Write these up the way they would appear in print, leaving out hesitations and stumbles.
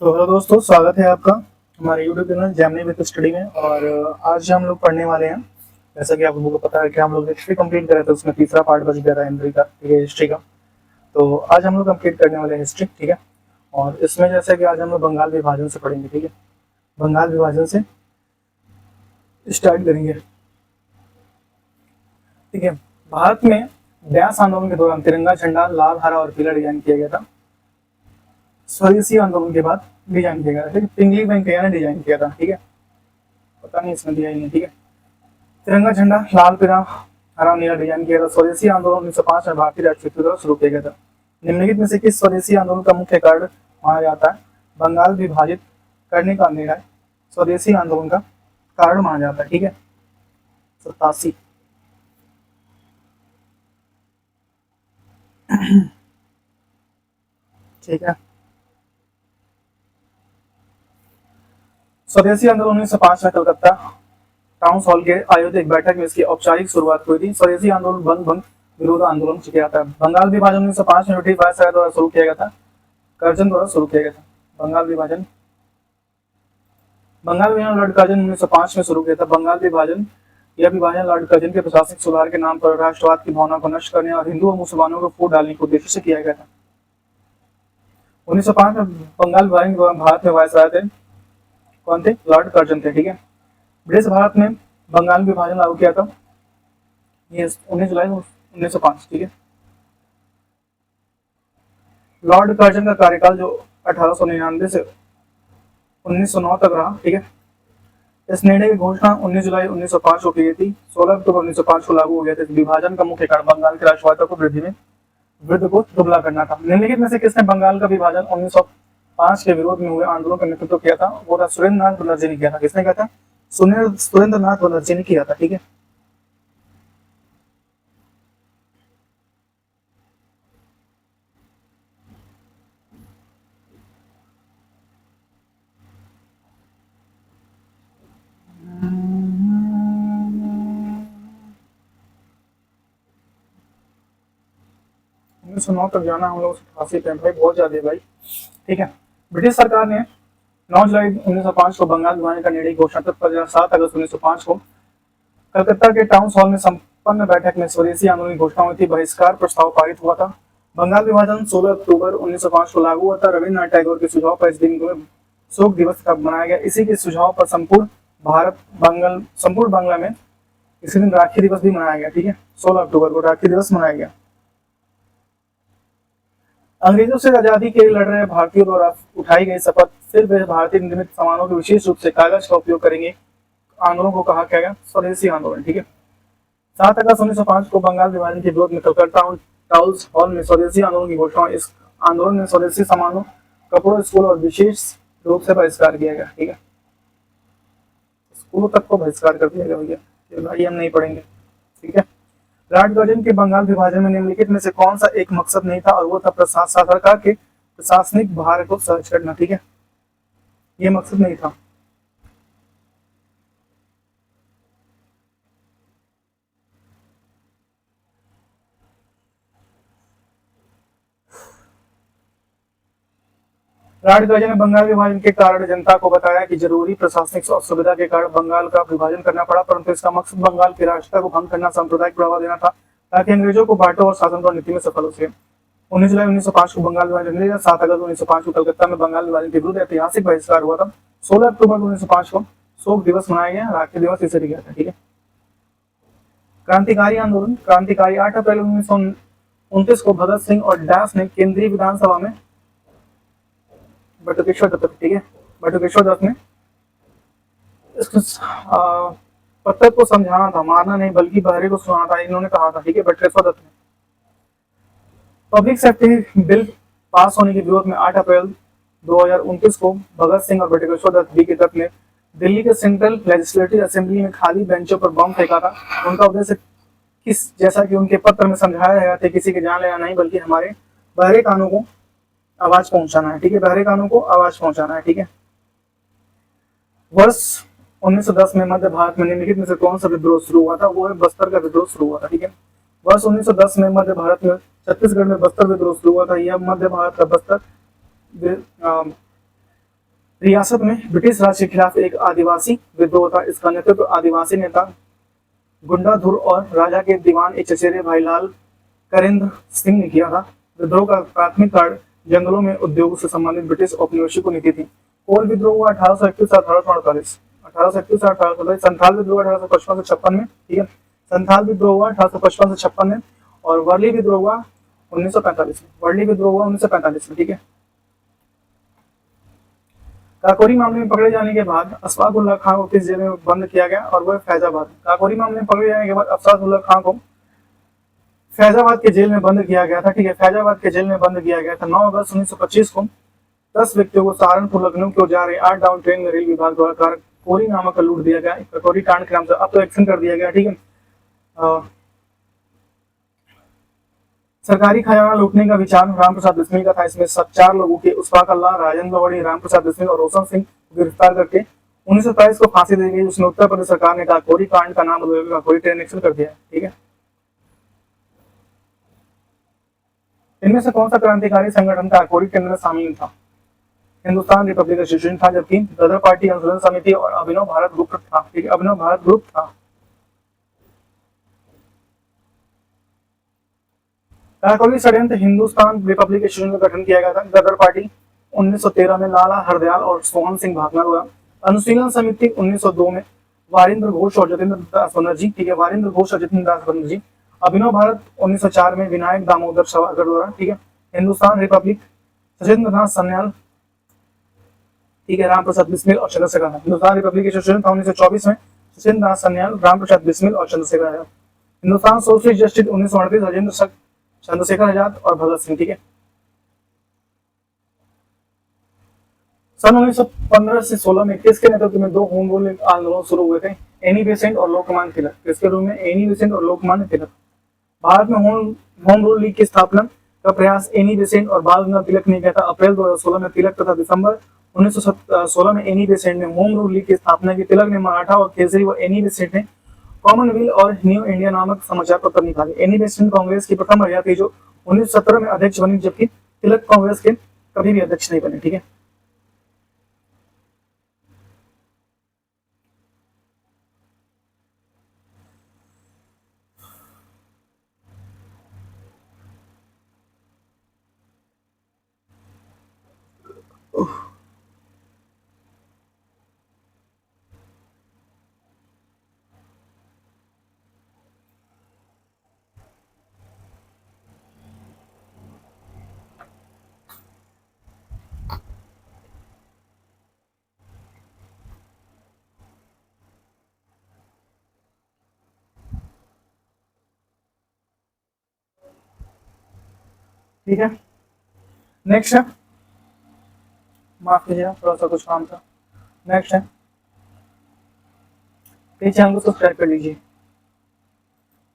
तो हेलो दोस्तों, स्वागत है आपका हमारे YouTube channel Gemini with study में। और आज हम लोग पढ़ने वाले हैं। जैसा कि आप लोगों को पता है कि हम लोग हिस्ट्री कंप्लीट कर रहे थे, उसमें तीसरा पार्ट बच गया था हिंदी का, ठीक है, हिस्ट्री का। तो आज हम लोग कंप्लीट करने वाले हैं हिस्ट्री, ठीक है। और इसमें जैसे कि आज हम लोग बंगाल विभाजन से पढ़ेंगे, ठीक है। बंगाल विभाजन से स्टार्ट करेंगे, ठीक है। भारत में ब्यास आंदोलन के दौरान तिरंगा झंडा लाल, हरा और पीला डिजाइन किया गया था। स्वदेशी आंदोलन के बाद डिजाइन किया गया था, ठीक है। पिंगली वेंकैया ने डिजाइन किया था, ठीक है। पता नहीं इसमें दिया ही नहीं, ठीक है। तिरंगा झंडा लाल, पीला, हरा, नीला डिजाइन किया था। स्वदेशी आंदोलन 1905 में भारतीय राष्ट्रीय द्वारा शुरू किया गया था। निम्नलिखित में से किस स्वदेशी आंदोलन का मुख्य कारण माना जाता है? बंगाल विभाजित करने का निर्णय स्वदेशी आंदोलन का कारण माना जाता है, ठीक है। 87, ठीक है। स्वदेशी आंदोलन 1905 में कलकत्ता टाउन हॉल के आयोजित एक बैठक में इसकी औपचारिक शुरुआत हुई थी। स्वदेशी आंदोलन बंग भंग विरोध आंदोलन किया था। बंगाल विभाजन 1905 में ब्रिटिश वायसराय द्वारा शुरू किया गया था, कर्जन द्वारा शुरू किया गया था। बंगाल विभाजन लॉर्ड कर्जन 1905 में शुरू किया था। बंगाल विभाजन यह विभाजन लॉर्ड कर्जन के प्रशासनिक सुधार के नाम पर राष्ट्रवाद की भावना को नष्ट करने और हिंदू और मुसलमानों को फूट डालने के उद्देश्य से किया गया था। 1905 में बंगाल विभाजन के दौरान भारत में वायसराय थे, कौन थे? लॉर्ड कर्जन थे, ठीक है। ब्रिटिश भारत में बंगाल विभाजन लागू किया था, ये 19 जुलाई 1905, ठीक है। लॉर्ड कर्जन का कार्यकाल जो 1899 से 1909 तक रहा, ठीक है। इस निर्णय की घोषणा 19 जुलाई 1905 को की गई थी। 16 अक्टूबर 1905 को लागू हो गया था। विभाजन का मुख्य कारण बंगाल की राष्ट्रवादिता को वृद्धि को दुबला करना था। निम्नलिखित में से किसने बंगाल का विभाजन 1905 के विरोध में हुए आंदोलन का नेतृत्व किया था? वो था सुरेंद्र नाथ बनर्जी ने किया था। किसने किया था? सुरेंद्र नाथ बनर्जी ने किया था, ठीक है। तक जाना हम लोग 88 पे भाई, बहुत ज्यादा है भाई, ठीक है। ब्रिटिश सरकार ने 9 जुलाई 1905 को बंगाल विभाजन का निर्णय घोषणा तत्पश्चात 7 अगस्त 1905 को कलकत्ता के टाउन हॉल में संपन्न बैठक में स्वदेशी आंदोलन की घोषणा हुई थी। बहिष्कार प्रस्ताव पारित हुआ था। बंगाल विभाजन 16 अक्टूबर 1905 को लागू हुआ था। रविन्द्रनाथ टैगोर के सुझाव पर इस दिन को शोक दिवस का मनाया गया। इसी के सुझाव पर संपूर्ण बांग्ला में इसी दिन राखी दिवस भी मनाया गया, ठीक है। 16 अक्टूबर को राखी दिवस मनाया गया। अंग्रेजों से आजादी के लिए लड़ रहे भारतीयों द्वारा उठाई गई शपथ, फिर वे भारतीय निर्मित सामानों के विशेष रूप से कागज का उपयोग करेंगे, आंदोलन को कहा गया स्वदेशी आंदोलन, ठीक है। 7 अगस्त 1905 को बंगाल विभाजन के विरोध में कलकत्ता टाउन हॉल में स्वदेशी आंदोलन की घोषणा। इस आंदोलन में स्वदेशी सामानों, कपड़ों, स्कूल और विशेष रूप से बहिष्कार किया गया, ठीक है। स्कूलों तक को बहिष्कार कर दिया गया भैया, भाई हम नहीं पढ़ेंगे, ठीक है। लॉर्ड कर्जन के बंगाल विभाजन में निम्नलिखित में से कौन सा एक मकसद नहीं था? और वो था सरकार के प्रशासनिक भार को सहज करना, ठीक है। ये मकसद नहीं था। लॉर्ड कर्जन ने बंगाल विभाजन के कारण जनता को बताया कि जरूरी प्रशासनिक सुविधा के कारण बंगाल का विभाजन करना पड़ा, परंतु इसका मकसद बंगाल की राष्ट्रता को भंग करना, सांप्रदायिक बढ़ावा देना था, ताकि अंग्रेजों को बांटो और शासन पर नीति में सफल हो सके। 19 जुलाई 1905 को बंगाल विभाजन, 7 अगस्त 1905 को कलकत्ता में बंगाल विभाजन के विरुद्ध ऐतिहासिक बहिष्कार हुआ था। 16 अक्टूबर 1905 को शोक दिवस मनाया गया, राखी दिवस इसे गया था, ठीक है। क्रांतिकारी आंदोलन, 8 अप्रैल 1929 को भगत सिंह और दास ने केंद्रीय विधानसभा में बटुकेश्वर दत्त, ठीक है, बटुकेश्वर दत्त ने इस पत्थर को समझाना था, मारना नहीं बल्कि बहरे को सुनाना था, इन्होंने कहा था, ठीक है, बटुकेश्वर दत्त ने। पब्लिक सेफ्टी बिल पास होने के विरोध में 8 अप्रैल 2029 को भगत सिंह और बटुकेश्वर दत्त बी के दत्त ने दिल्ली के सेंट्रल लेजिस्लेटिव असेंबली में खाली बेंचों पर बम फेंका था। उनका उद्देश्य जैसा कि उनके पत्र में समझाया गया था, किसी के जान लेना नहीं बल्कि हमारे बहरे कानों को आवाज पहुंचाना है, ठीक है, बहरे कानों को आवाज पहुंचाना है, ठीक है। वर्ष 1910 में मध्य भारत में निम्नलिखित में से कौन सा विद्रोह शुरू हुआ था? वो है बस्तर का विद्रोह शुरू हुआ था, ठीक है। वर्ष 1910 में मध्य भारत में छत्तीसगढ़ में बस्तर विद्रोह शुरू हुआ था। यह मध्य भारत का बस्तर रियासत में ब्रिटिश राज के खिलाफ एक आदिवासी विद्रोह था। इसका नेतृत्व आदिवासी नेता गुंडाधुर और राजा के दीवान एक चचेरे भाई लाल करेंद्र सिंह ने किया था। विद्रोह का प्राथमिक कारण जंगलों में उद्योग से संबंधित ब्रिटिश औपनिवेशिकों नीति थी। कोल विद्रोह हुआ 1831 से 1848, 1831 से 1848। संथाल विद्रोह 1855 से 56 में, ठीक है। संथाल विद्रोह हुआ 1855 से 56 में, और वर्ली विद्रोह हुआ 1945 में। वर्ली विद्रोह हुआ 1945 में, ठीक है। काकोरी मामले में पकड़े जाने के बाद अशफाक-उल्लाह खां को किस जेल में बंद किया गया, और वह फैजाबाद। काकोरी मामले में पकड़े जाने के बाद अशफाक-उल्लाह खां को फैजाबाद के जेल में बंद किया गया था, ठीक है। फैजाबाद के जेल में बंद किया गया था। 9 अगस्त 1925 को 10 व्यक्तियों को सहारनपुर लखनऊ की ओर जा रहे 8 डाउन ट्रेन में रेल विभाग द्वारा काकोरी नामक का लूट दिया गया। काकोरी कांड के नाम से अब तो एक्शन कर दिया गया, ठीक है। सरकारी खजाना लूटने का विचार रामप्रसाद बिस्मिल का था। इसमें 4 लोगों के अशफाक उल्लाह, राजेंद्र वड़ी, रामप्रसाद बिस्मिल और रोशन सिंह को गिरफ्तार करके 1927 को फांसी दी गई। उसमें उत्तर प्रदेश सरकार ने काकोरी कांड का नाम बदलकर काकोरी ट्रेन एक्शन कर दिया, ठीक है। इनमें से कौन सा क्रांतिकारी संगठन काकोरी केंद्र में शामिल था? हिंदुस्तान रिपब्लिक एसोसिएशन था, जबकि गदर पार्टी अनुसंधान समिति और अभिनव भारत ग्रुप था, ठीक है। अभिनव भारत ग्रुप था। काकोरी षड्यंत्र हिंदुस्तान रिपब्लिक एसोसिएशन का गठन किया गया था। गदर पार्टी 1913 में लाला हरदयाल और सोहन सिंह भागना हुआ। अनुशीलन समिति 1902 में वारिंद्र घोष और जतेंद्र दास बनर्जी, ठीक है। वारिंद्र घोष और जतेंद्र दास बनर्जी। अभिनव भारत 1904 में विनायक दामोदर सावरकर द्वारा, ठीक है। हिंदुस्तान रिपब्लिक सचिंद्र नाथ सन्याल, ठीक है। रामप्रसाद बिस्मिल और चंद्रशेखर आजाद। हिंदुस्तान रिपब्लिक एसोसिएशन था 1924 में सचिंद्र नाथ सन्याल, रामप्रसाद बिस्मिल और चंद्रशेखर आजाद। हिंदुस्तान सोशलिस्ट जस्टिस 1938 राजेंद्र चंद्रशेखर आजाद और भगत सिंह, ठीक है। सन 1915 से 16 में किसके नेतृत्व में 2 होम रूल आंदोलन शुरू हुए थे? एनी बेसेंट और लोकमान्य तिलक। किसके रूप में? एनी बेसेंट और लोकमान्य तिलक। भारत में होम रूल लीग की स्थापना का प्रयास एनी बेसेंट और बाल गंगाधर तिलक ने किया था। अप्रैल 2016 में तिलक तथा दिसंबर 1916 में एनी बेसेंट ने होम रूल लीग की स्थापना की। तिलक ने मराठा और केसरी व एनी बेसेंट ने कॉमनवेल्थ और न्यू इंडिया नामक समाचार पत्र निकाले। एनी बेसेंट कांग्रेस की प्रथम महिला थी जो 1917 में अध्यक्ष बनी, जबकि तिलक कांग्रेस के कभी भी अध्यक्ष नहीं बने, ठीक है। ठीक है, नेक्स्ट है, माफ कीजिएगा थोड़ा सा कुछ काम था। नेक्स्ट है, चैनल को सब्सक्राइब कर लीजिए।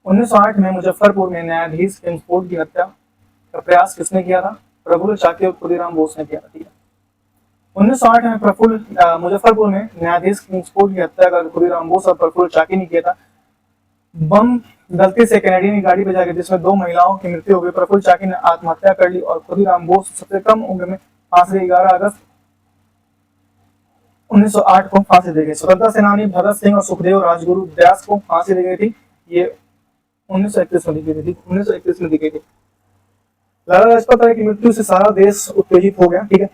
1908 में मुजफ्फरपुर में न्यायाधीश किंग्सफोर्ड की हत्या का प्रयास किसने किया था? प्रफुल्ल चाकी और खुदीराम बोस ने किया था, ठीक है। 1908 में मुजफ्फरपुर में न्यायाधीश किंग्सफोर्ड की हत्या का खुदीराम बोस और प्रफुल्ल चाकी ने किया था। बम गलती से कैनेडियन गाड़ी बजा गई जिसमें 2 महिलाओं की मृत्यु हो गई। प्रफुल्ल चाकी ने आत्महत्या कर ली और खुदीराम बोस सबसे कम उम्र में फांसी 11 अगस्त 1908 को फांसी दी गई। स्वतंत्रता सेनानी भगत सिंह और सुखदेव राजगुरु व्यास को फांसी दी गई थी। ये 1931 में दी गई थी, 1931 में दी गई थी। लाला लाजपत राय की मृत्यु से सारा देश उत्तेजित हो गया, ठीक है।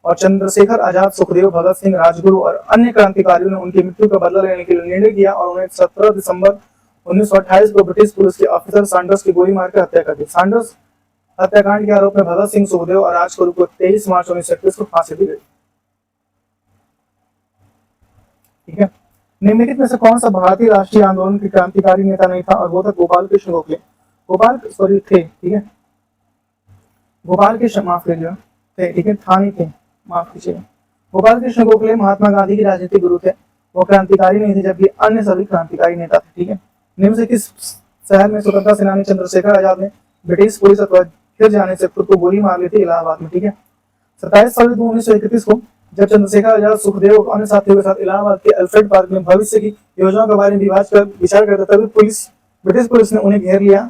और चंद्रशेखर आजाद, सुखदेव, भगत सिंह, राजगुरु और अन्य क्रांतिकारियों ने उनकी मृत्यु का बदला लेने के लिए निर्णय किया और उन्हें 17 दिसंबर 1928 को ब्रिटिश पुलिस के ऑफिसर सैंडर्स की गोली मारकर हत्या कर दी। सैंडर्स हत्याकांड के आरोप में भगत सिंह, सुखदेव और राजगुरु को 23 मार्च 1931 को फांसी दी गई, ठीक है। निम्नलिखित में से कौन सा भारतीय राष्ट्रीय आंदोलन के क्रांतिकारी नेता नहीं था? और वो था गोपाल कृष्ण गोखले। थे, ठीक है। गोपाल कृष्ण, माफ कीजिएगा, थे, ठीक है, था नहीं थे, माफ कीजिएगा। गोपाल कृष्ण गोखले महात्मा गांधी के राजनीतिक गुरु थे। वो क्रांतिकारी नहीं थे, जबकि अन्य सभी क्रांतिकारी नेता थे, ठीक है। निम्न से किस शहर में स्वतंत्रता सेनानी चंद्रशेखर आजाद ने ब्रिटिश पुलिस अथवा फिर जाने से खुद को गोली मार ली थी? इलाहाबाद में, ठीक है। 27 फरवरी 1931 को जब चंद्रशेखर आजाद, सुखदेव और अन्य साथियों के साथ इलाहाबाद के अल्फ्रेड पार्क में भविष्य की योजनाओं के बारे में विचार करते तभी ब्रिटिश पुलिस ने उन्हें घेर लिया।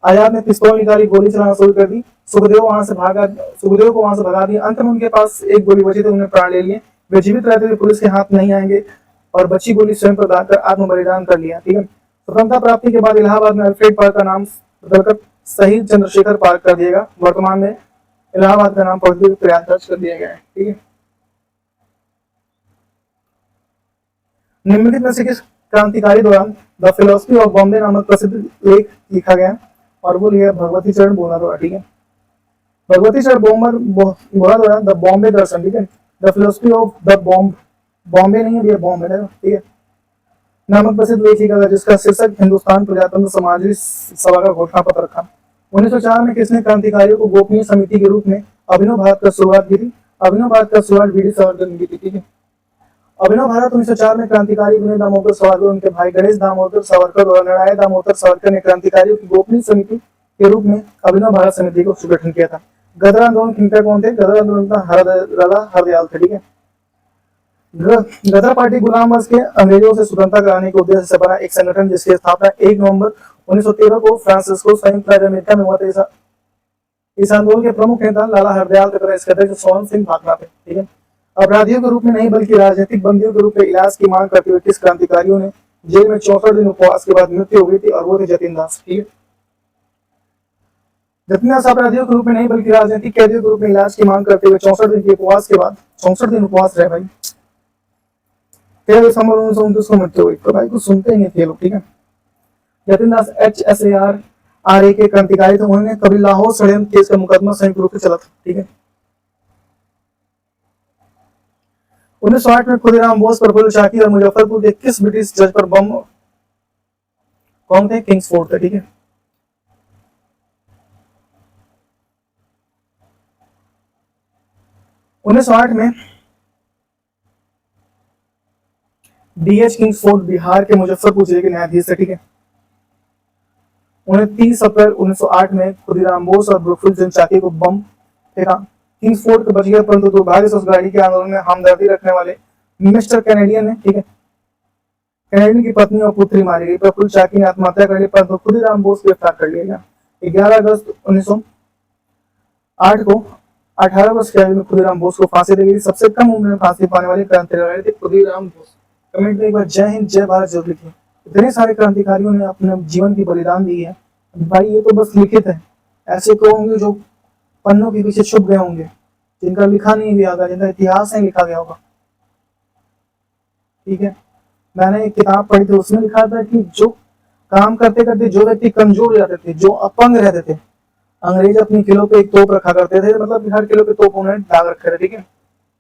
आजाद ने पिस्तौल निकाली, गोली चलाना शुरू कर दी। सुखदेव को वहां से भगा दिया। अंत में उनके पास एक गोली बची थी, उन्होंने प्राण ले लिए। वे जीवित रहते हुए पुलिस के हाथ नहीं आएंगे और बची गोली स्वयं पर दागकर आत्म बलिदान कर लिया। ठीक है, स्वतंत्रता प्राप्ति के बाद इलाहाबाद में अल्फ्रेड पार्क का नाम बदलकर शहीद चंद्रशेखर पार्क कर दिया गया। वर्तमान में इलाहाबाद का नाम प्रयास दर्ज कर दिया गया है। ठीक है, निम्नलिखित में से किस क्रांतिकारी दौरान द फिलोसफी ऑफ बॉम्बे नामक प्रसिद्ध लेख लिखा गया, और वो लिखा भगवती चरण बोना द्वारा। ठीक है, भगवती चरण बोना द्वारा द बॉम्बे दर्शन। ठीक है, the philosophy of the Bombay नहीं है, बॉम्बे है। ठीक है, नामक प्रसिद्ध लेख लिखा गया जिसका शीर्षक हिंदुस्तान प्रजातंत्र समाजी सभा का घोषणा पत्र था। 1904 में किसने क्रांतिकारियों को गोपनीय समिति के रूप में अभिनव भारत का शुरुआत की थी? अभिनव भारत का शुरुआत वीडी सावरकर ने की थी। ठीक है, अभिनव भारत 1904 में क्रांतिकारी विनय दामोदर सावरकर उनके भाई गणेश दामोदर सावरकर और नारायण दामोदर सावरकर ने क्रांतिकारियों की गोपनीय समिति के रूप में अभिनव भारत समिति को सुगठन किया था। गदर आंदोलन किनका कौन थे? गदर आंदोलन का हरदयाल थे। ठीक है, गदर पार्टी गुलाम वर्ष के अंग्रेजों से स्वतंत्रता कराने के उद्देश्य से बना एक संगठन जिसकी स्थापना 1 नवंबर 1913 को फ्रांसिस्को संयुक्त राज्य अमेरिका में हुआ था। इस आंदोलन के प्रमुख नेता लाला हरदयाल तथा इसके अध्यक्ष सोहन सिंह भाकरा थे। ठीक है, अपराधियों के रूप में नहीं बल्कि राजनीतिक बंदियों के रूप में इलाज की मांग करते हुए किस क्रांतिकारियों ने जेल में 64 दिन उपवास के बाद मृत्यु हो गई थी, और वो थे जतिन दास। ठीक है, जतिन दास अपराधियों के रूप में नहीं बल्कि राजनीतिक कैदियों के रूप में इलाज की मांग करते हुए 64 दिन के उपवास के बाद 64 दिन उपवास रहे भाई। 13 दिसंबर 1929 को मृत्यु हुई। तो भाई कुछ सुनते ही नहीं थे लोग। ठीक है, जतिन दास HSAR के क्रांतिकारी थे। उन्होंने कभी लाहौर षड्यंत्र केस का मुकदमा संयुक्त रूप से चला था। ठीक है, 1908 में खुदीराम बोस, प्रफुल्ल चाकी और मुजफ्फरपुर के किस ब्रिटिश जज पर बम कौन थे? किंग्सफोर्ड थे। ठीक है, उन्नीस में DH किंग्सफोर्ड बिहार के मुजफ्फरपुर जिले के न्यायाधीश थे। ठीक है, उन्हें 30 अप्रैल 1908 में खुदीराम बोस और प्रफुल्ल चाकी को बम फेंका। किंग्सफोर्ड बच गया, परंतु दुर्भाग्य से उस गाड़ी के आंदोलन में हमदर्दी रखने वाले मिस्टर कैनेडियन ने, ठीक है, कैनेडियन की पत्नी और पुत्री मारी गई। प्रफुल्ल चाकी ने आत्महत्या कर ली, परंतु खुदीराम बोस गिरफ्तार कर लिया गया। 11 अगस्त 1908 को 18 वर्ष की आयु में खुदीराम बोस को फांसी दी गई। सबसे कम उम्र में फांसी पाने वाले क्रांतिकारी थे खुदीराम बोस। कमेंट में एक बार जय हिंद जय भारत जरूर लिखिए। इतने सारे क्रांतिकारियों ने अपने जीवन की बलिदान दी है भाई, ये तो बस लिखित है। ऐसे को होंगे जो पन्नों के पीछे छुप गए होंगे, जिनका लिखा नहीं भी आगा, जिनका इतिहास नहीं लिखा गया होगा। ठीक है, मैंने एक किताब पढ़ी थी, उसमें लिखा था कि जो काम करते करते जो व्यक्ति कमजोर हो जाते थे, जो अपंग रहते थे, अंग्रेज अपनी किलो पे एक तोप रखा करते थे, मतलब हर किलो पे तोप उन्होंने दाग रखे थे। ठीक है,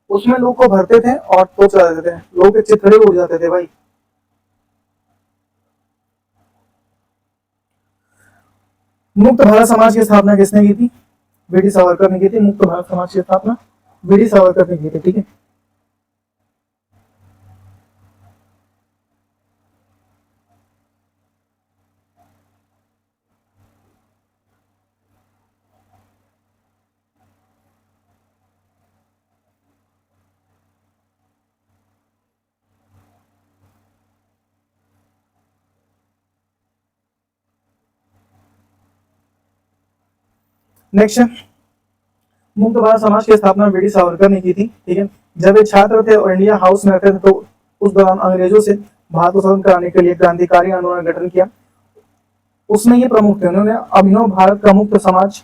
उसमें लोग को भरते थे और तोप चला देते थे, लोग के चिथड़े उड़ जाते थे भाई। मुक्त भारत समाज की स्थापना किसने की थी? वीडी सावरकर ने की थी। मुक्त भारत समाज की स्थापना वीडी सावरकर ने की थी। ठीक है, नेक्स्ट, मुक्त भारत समाज की स्थापना वीडी सावरकर ने की थी। ठीक है, जब वे छात्र थे और इंडिया हाउस में रहते थे, तो उस दौरान अंग्रेजों से भारत को स्वतंत्र कराने के लिए क्रांतिकारी आंदोलन का गठन किया। उसमें ये प्रमुख थे, उन्होंने अभिनव भारत का मुक्त समाज,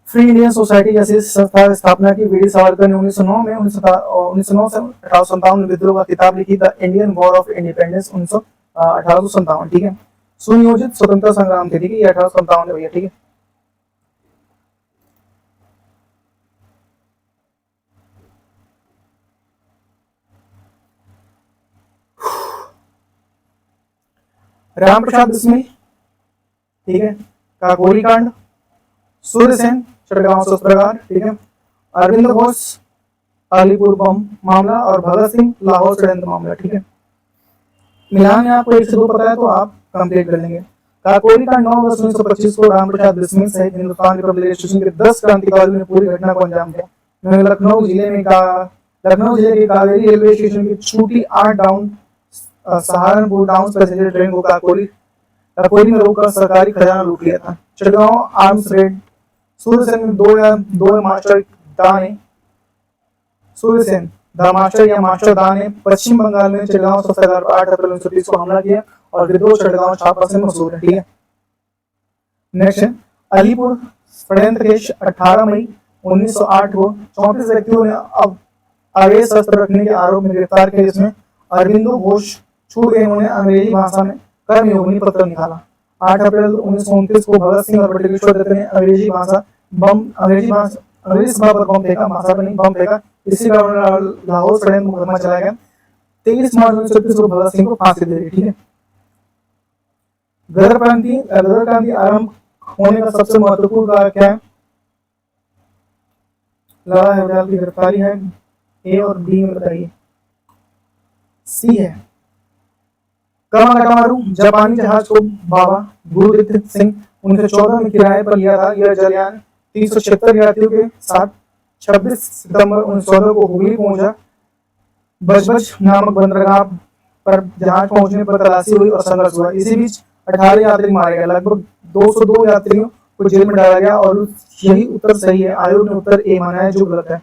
फ्री इंडियन सोसाइटी जैसी संस्था की स्थापना की। वीडी सावरकर ने 1909 से 1857 में विद्रोह का किताब लिखी, the Indian war of independence 1857। ठीक है, सुनियोजित स्वतंत्रता संग्राम थे। ठीक है, ये 1857 में भैया। ठीक है, राम प्रसाद बिस्मिल, ठीक है, काकोरी कांड, सूर्यसेन चटगांव शस्त्रागार, ठीक है, अरविंद घोष अलीपुर बम मामला और भगत सिंह लाहौर षड्यंत्र मामला। ठीक है, मिलान में आपको 1 से 2 पता है तो आप कंप्लीट कर लेंगे। काकोरी कांड 9 अगस्त 1925 को राम प्रसाद बिस्मिल सहित हिंदुस्तान रिपब्लिक एसोसिएशन के 10 क्रांतिकारियों ने पूरी घटना को अंजाम दिया। उन्होंने लखनऊ जिले के कावेरी रेलवे स्टेशन की छूटी 8 down Saharanpur down passenger train को काकोरी कोयली में रोककर सरकारी खजाना लूट लिया था। चिटगांव आर्म्स रेड, सूर्यसेन में दो मास्टर दा ने सूर्यसेन द मास्टर या मास्टर दा ने पश्चिम बंगाल में चिटगांव शस्त्रागार पर 8 अप्रैल 1930 को हमला किया और विद्रोह चिटगांव छापा से मशहूर है। ठीक है, नेक्स्ट है अलीपुर षड्यंत्र केस 18 मई 1908 को 34 व्यक्तियों ने अब अवैध शस्त्र रखने के आरोप में गिरफ्तार किया, जिसमें अरविंदो घोष छूट गए। उन्होंने अंग्रेजी भाषा में कर्मयोगिनी पत्र निकाला। 8 अप्रैल 1929 को भगत सिंह और बटुकेश्वर दत्त ने अंग्रेजी सभा पर बम फेंका, भाषा पर नहीं बम फेंका। इसी कारण लाहौर षड्यंत्र मुकदमा चलाया गया। 23 मार्च 1936 को भगत सिंह को फांसी दे दी। ठीक है, गदर क्रांति आरंभ होने का सबसे महत्वपूर्ण कारक क्या है? लाला हरदयाल की गिरफ्तारी है। ए और बी में बताइए। सी है कामारू जापानी जहाज को बाबा गुरुदत्त सिंह 1914 में किराए पर लिया था। यह जलयान 376 यात्रियों के साथ 26 सितंबर 1914 को हुगली पहुंचा। बजबज नामक बंदरगाह पर जहाज पहुंचने पर तलाशी हुई और संघर्ष हुआ। इसी बीच 18 यात्री मारे गए। लगभग 202 यात्रियों को जेल में डाला गया और यही उत्तर सही है। आयोग ने उत्तर ए माना है, जो गलत है।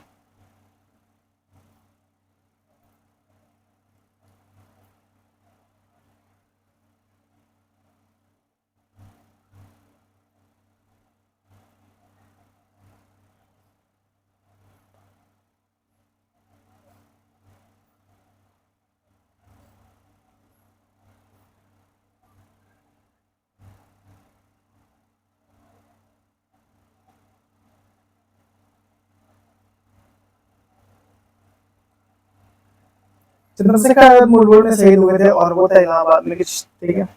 चंद्रशेखर मुर्मू में शहीद हुए थे और वो था इलाहाबाद में। ठीक है,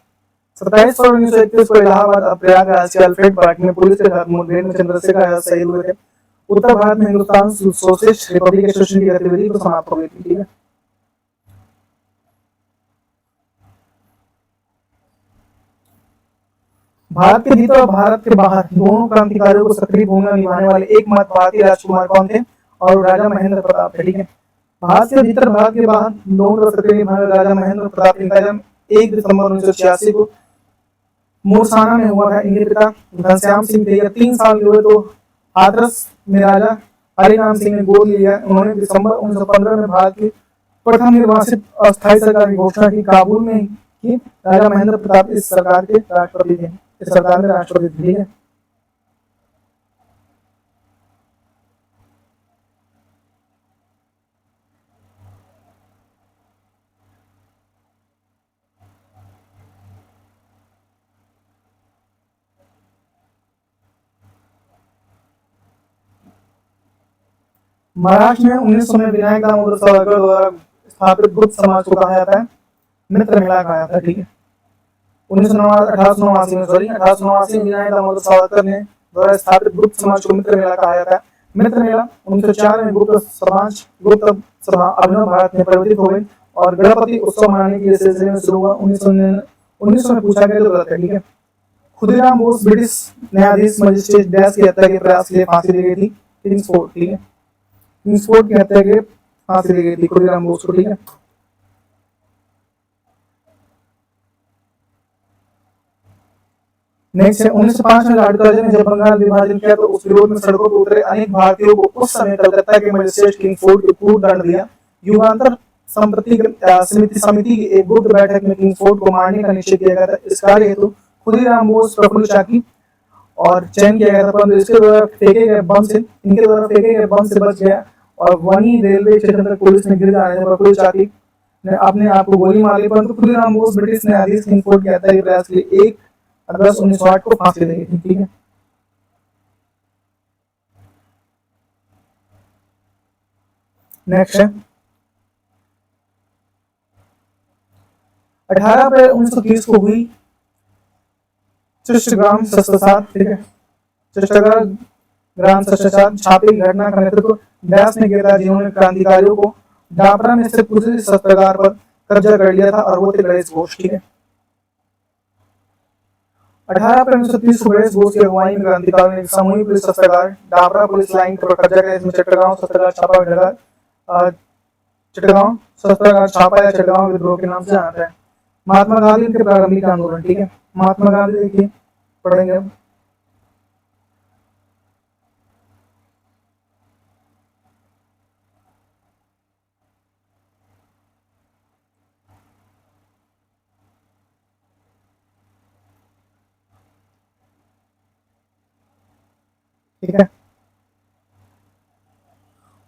27 फरवरी 1931 को इलाहाबाद और प्रयागराज के अल्फ्रेड पार्क में पुलिस के साथ मुठभेड़ में चंद्रशेखर शहीद हुए थे। उत्तर भारत में हिंदुस्तान सोशलिस्ट रिपब्लिक एसोसिएशन की गतिविधि को समाप्त हो गई थी। ठीक है, भारत के भीतर और भारत के बाहर दोनों क्रांतिकारियों को सक्रिय भूमिका निभाने वाले एकमात्र भारतीय राजकुमार कौन थे? और राजा महेंद्र प्रताप थे। ठीक है, भारत के भीतर भारत के बाहर दोनों सक्रिय निभाने वाले राजा महेंद्र प्रताप इनका जन्म 1 दिसंबर 1986 को मोरसाना में हुआ था। इनके पिता घनश्याम सिंह थे। 3 साल के हुए तो हाथरस में राजा हरिनाम सिंह ने गोद लिया। उन्होंने दिसंबर 1915 में भारत की प्रथम निर्वासित अस्थायी सरकार की घोषणा की। काबुल में की राजा महेंद्र प्रताप इस सरकार के राष्ट्रपति थे। इस सरकार में राष्ट्रपति थे। ठीक है, महाराष्ट्र में 1900 में विनायक दामोदर सावरकर द्वारा स्थापित गुप्त समाज को कहा जाता है मित्र मेला कहा जाता है। ठीक है, 1889 में विनायक दामोदर सावरकर ने द्वारा स्थापित गुप्त समाज को मित्र मेला कहा जाता है। मित्र मेला 1904 में गुप्त सभा अभिनव भारत में परिवर्तित हो गई और गणपति उत्सव मनाने के सिलसिले में शुरू हुआ। 1900 में पूछा गया तो गलत है। ठीक है, खुदीराम बोस ब्रिटिश न्यायाधीश मजिस्ट्रेट डैश की हत्या के प्रयास के लिए फांसी दी गई थी। किंग्सफोर्ड। ठीक है, किंग्सफोर्ड की हत्या के फांसी दी गई थी खुदीराम बोस को। ठीक है, नेक्स्ट है 1905 में लॉर्ड कर्जन ने जब बंगाल विभाजन किया तो उस विरोध में सड़कों पर उतरे अनेक भारतीयों को उस समय कलकत्ता के मजिस्ट्रेट किंग्सफोर्ड को क्रूर दंड दिया। युगांतर समिति की एक गुप्त बैठक में किंग्सफोर्ड को मारने का निश्चय किया गया था। इस कार्य हेतु खुदीराम बोस, प्रफुल्ल चाकी और चयन किया गया था, परंतु इनके द्वारा फेंके गए बम से बच गया और वहीं रेलवे स्टेशन पर पुलिस ने गिर जाने पर प्रफुल्ल चाकी ने अपने आप को गोली मार ली। परंतु खुदीराम बोस ब्रिटिश न्यायाधीश किंग्सफोर्ड की हत्या के प्रयास के लिए 1 अगस्त 1908 को फांसी दी गई थी। ठीक है, नेक्स्ट है 18 अप्रैल 1930 को हुई चिष्टग्राम शस्त्रसात। ठीक है, चिष्टग्राम शस्त्रसात छापे की घटना का नेतृत्व व्यास ने किया था, जिन्होंने क्रांतिकारियों को डापरा में स्थित दूसरे शस्त्रागार पर कब्जा कर लिया था और वो थे गणेश घोष। ठीक है, 18 अप्रैल 1930 को गणेश घोष की अगुवाई में क्रांतिकारियों ने सामूहिक पुलिस शस्त्रागार डाबरा पुलिस लाइन पर कब्जा किया। इसमें चट्टगांव शस्त्रागार छापा या चट्टगांव विद्रोह के नाम से जाना है। महात्मा गांधी के प्रारंभिक आंदोलन। ठीक है, महात्मा गांधी देखिए, पढ़ेंगे हम। ठीक है,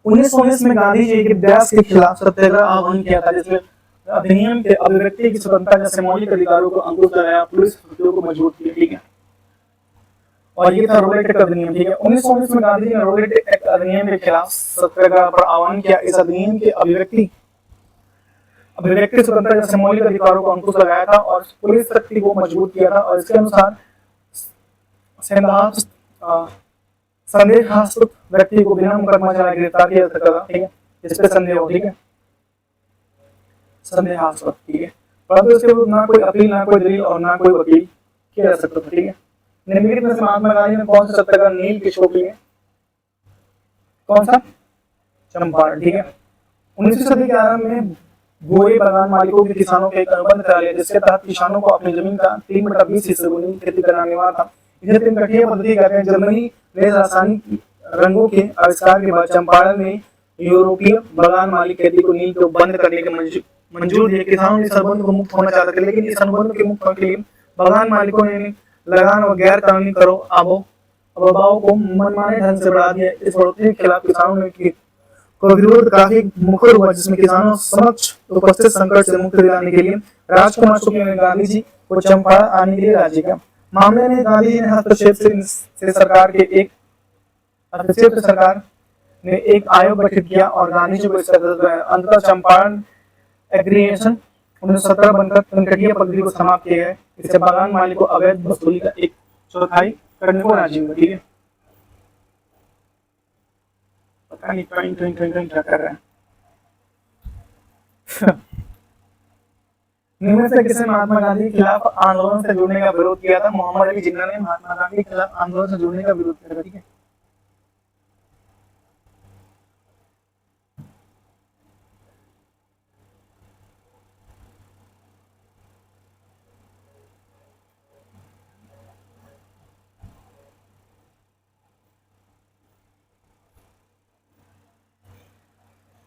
1919 में गांधी जी के ब्यास के खिलाफ सत्याग्रह आह्वान किया था, जिसमें अधिनियम के अभिव्यक्ति की स्वतंत्रता जैसे मौलिक अधिकारों को अंकुश लगाया, पुलिस शक्तियों को मजबूत किया। ठीक है, और ये था रोलेट एक्ट अधिनियम। ठीक है, 1919 में गांधी जी ने रोलेट एक्ट अधिनियम के खिलाफ सत्याग्रह पर आह्वान किया। इस अधिनियम के अभिव्यक्ति स्वतंत्रता जैसे मौलिक अधिकारों को अंकुश लगाया था और पुलिस शक्ति को मजबूत किया था। और इसके अनुसार संदेहास्पद व्यक्ति को बिना मुकदमा चलाए गिरफ्तार किया जा सकता था। ठीक है, इस पे संदेह हो। ठीक है, संदेहास्पद। ठीक है, परंतु इसके विरुद्ध ना कोई अपील, ना कोई दलील और ना कोई वकील किया जा सकता था। ठीक है, निम्नलिखित में से महात्मा गांधी ने कौन सा सत्याग्रह नील के शो के लिए, कौन सा, चंपारण। ठीक है, 19वीं सदी के आरंभ में गोरे बागान मालिकों के किसानों के एक अनुबंध करा लिया, जिसके तहत किसानों को अपनी जमीन का 3/20 हिस्से को नील खेती करना अनिवार्य था। इसे तीन कठिया पद्धति कहते हैं। जर्मनी में रासायनिक रंगों के आविष्कार के बाद चंपारण में यूरोपीय बागान मालिक खेती को नील को बंद करने के मंजूर दिए। किसानों ने इस अनुबंध को मुक्त होना चाहते थे, लेकिन इस अनुबंध के मुक्त होने के लिए बागान मालिकों ने लगान और गैर कानूनी करो अबाव को मनमाने ढंग से बढ़ा दिया। इस बढ़ोतरी के खिलाफ किसानों ने विरोध काफी मुखर हुआ, जिसमें किसानों समक्ष उपस्थित संकट से मुक्ति दिलाने के लिए राजकुमार शुक्ल ने गांधी जी को चंपारण आने के लिए राजी किया। मामले में गांधी जी ने हस्तक्षेप से सरकार ने एक आयोग गठित किया और गांधी जी को इसका सदस्य बनाया। अंततः चंपारण एग्रीगेशन 1917 बनकर तनकटिया पद्धति को समाप्त किया गया। इससे बागान मालिक को अवैध वसूली का 1/4 करने को राजी हुआ। ठीक है, पता नहीं क्या कर रहे हैं। निम्न से किसने महात्मा गांधी के खिलाफ आंदोलन से जुड़ने का विरोध किया था? मोहम्मद अली जिन्ना ने महात्मा गांधी के खिलाफ आंदोलन से जुड़ने का विरोध किया था। ठीक है,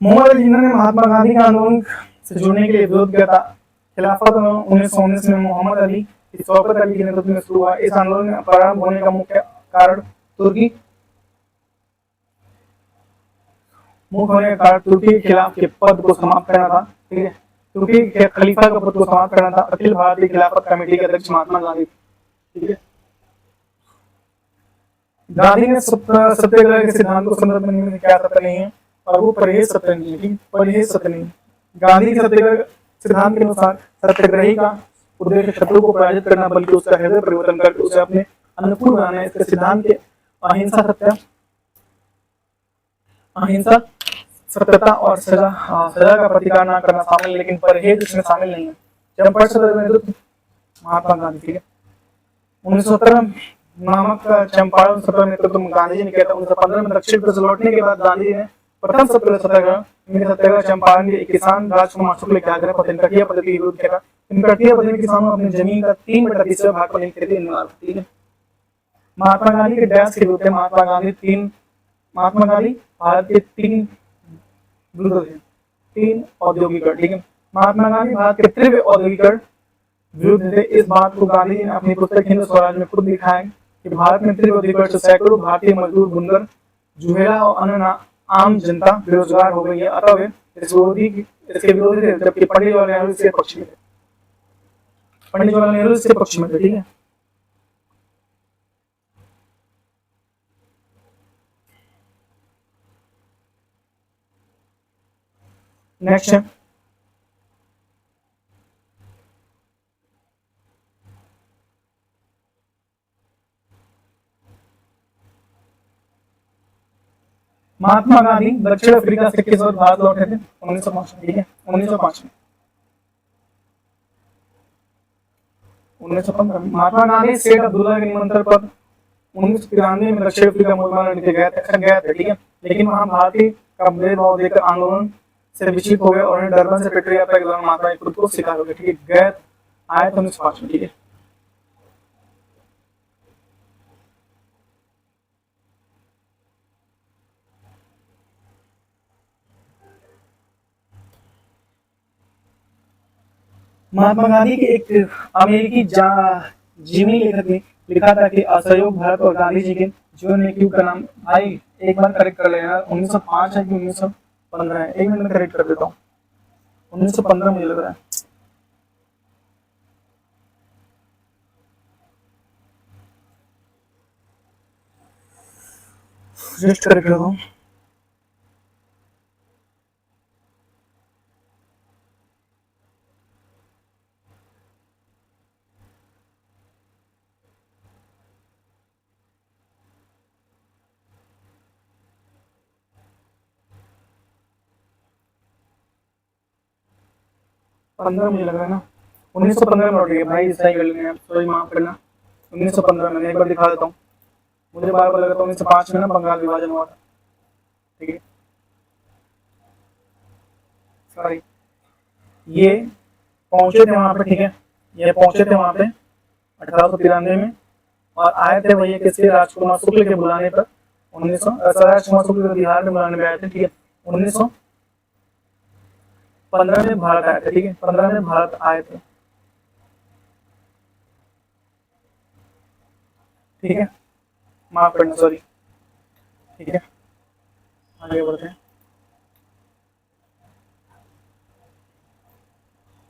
मोहम्मद अली जिन्ना ने महात्मा गांधी के आंदोलन से जुड़ने के लिए विरोध किया था। खिलाफत 1919 में मोहम्मद अली शौकत अली के नेतृत्व में शुरू हुआ। इस आंदोलन में प्रारंभ होने का मुख्य कारण तुर्की के खिलाफ के पद को समाप्त करना था। ठीक है, तुर्की के खलीफा का पद को समाप्त करना था। अखिल भारतीय खिलाफत कमेटी के अध्यक्ष महात्मा गांधी। ठीक है, गांधी ने सत्याग्रह के सिद्धांत को संदर्भ में क्या सत्य नहीं है और वो परहेज सत्य नहीं है। परहेज सत्य नहीं। गांधी के सत्याग्रह सिद्धांत के अनुसार सत्याग्रही का उद्देश्य शत्रु को पराजित करना बल्कि उसका हृदय परिवर्तन करके उसे अपने अनुकूल बनाना है। इसके सिद्धांत के अहिंसा सत्यता और सजा का प्रतिकार न करना शामिल, लेकिन परहेज इसमें शामिल नहीं है। चंपारण सत्याग्रह नेतृत्व महात्मा गांधी। ठीक है, 1917 नामक चंपारण सत्याग्रह नेतृत्व गांधी जी ने किया था। 1915 में दक्षिण से लौटने के बाद गांधी जी ने प्रथम सत्याग्रह चंपारण के किसान राजकुमार शुक्ल के आग्रह पर तिनकटिया पद्धति का विरोध किया था। तिनकटिया पद्धति में किसानों अपनी जमीन का 3/20 भाग पर खेती अनिवार्य। ठीक है, महात्मा गांधी के डैश के विरुद्ध महात्मा गांधी भारत के तीन औद्योगिकरण। ठीक है, महात्मा गांधी भारत के तीव्र औद्योगिकरण विरुद्ध थे। इस बात को गांधी जी ने अपनी पुस्तक हिंद स्वराज में खुद लिखा है कि भारत में तीव्र औद्योगिकरण से सैकड़ों भारतीय मजदूर, बुनकर, जुहेला और अन्य आम जनता बेरोजगार हो गई है। अतः वे इसके विरोधी थे, जबकि पंडित जवाहरलाल नेहरू इसके पक्ष में थे। ठीक है, नेक्स्ट है महात्मा गांधी दक्षिण अफ्रीका से किस वक्त भारत लौटे थे? 1905 में। ठीक है, 1905 में। 1915 में महात्मा गांधी शेख अब्दुल्ला के निमंत्रण पर 1993 में दक्षिण अफ्रीका मूल गए थे। ठीक है, लेकिन वहां भारतीय का भेदभाव देखकर आंदोलन से विचलित हो गए और डरबन से पेट्री यात्रा के दौरान महात्मा खुद को शिकार हो गए। ठीक है, गए आए थे 1905 में। ठीक है, महात्मा गांधी के एक अमेरिकी जीवनी लेखक ने लिखा था कि असहयोग भारत और गांधी जी के जीवन में क्यों का नाम। भाई एक बार करेक्ट कर लेना, 1905 है कि 1915 है, एक मिनट में करेक्ट कर देता हूँ, 1915 मुझे लग रहा है। जस्ट करेक्ट कर दो। पंद्रह मुझे लग रहा है ना, 1915 में लौट गया भाई, सही कर लेंगे, सॉरी माफ करना, 1915 में। एक बार दिखा देता हूँ, मुझे बार बार लगा था 1905 में ना बंगाल विभाजन हुआ था, ठीक है, सॉरी। ये पहुंचे थे वहां पे, ठीक है, ये पहुंचे थे वहां पे 1893 में, और आए थे भैया किसके, राजकुमार शुक्ल के बुलाने पर। 1900 राजकुमार शुक्ल बिहार में बुलाने में आए थे, ठीक है, 1915 में भारत आए थे, ठीक है, 15 में भारत आए थे, ठीक है, माफ करना, सॉरी, ठीक है, आगे बढ़ते हैं।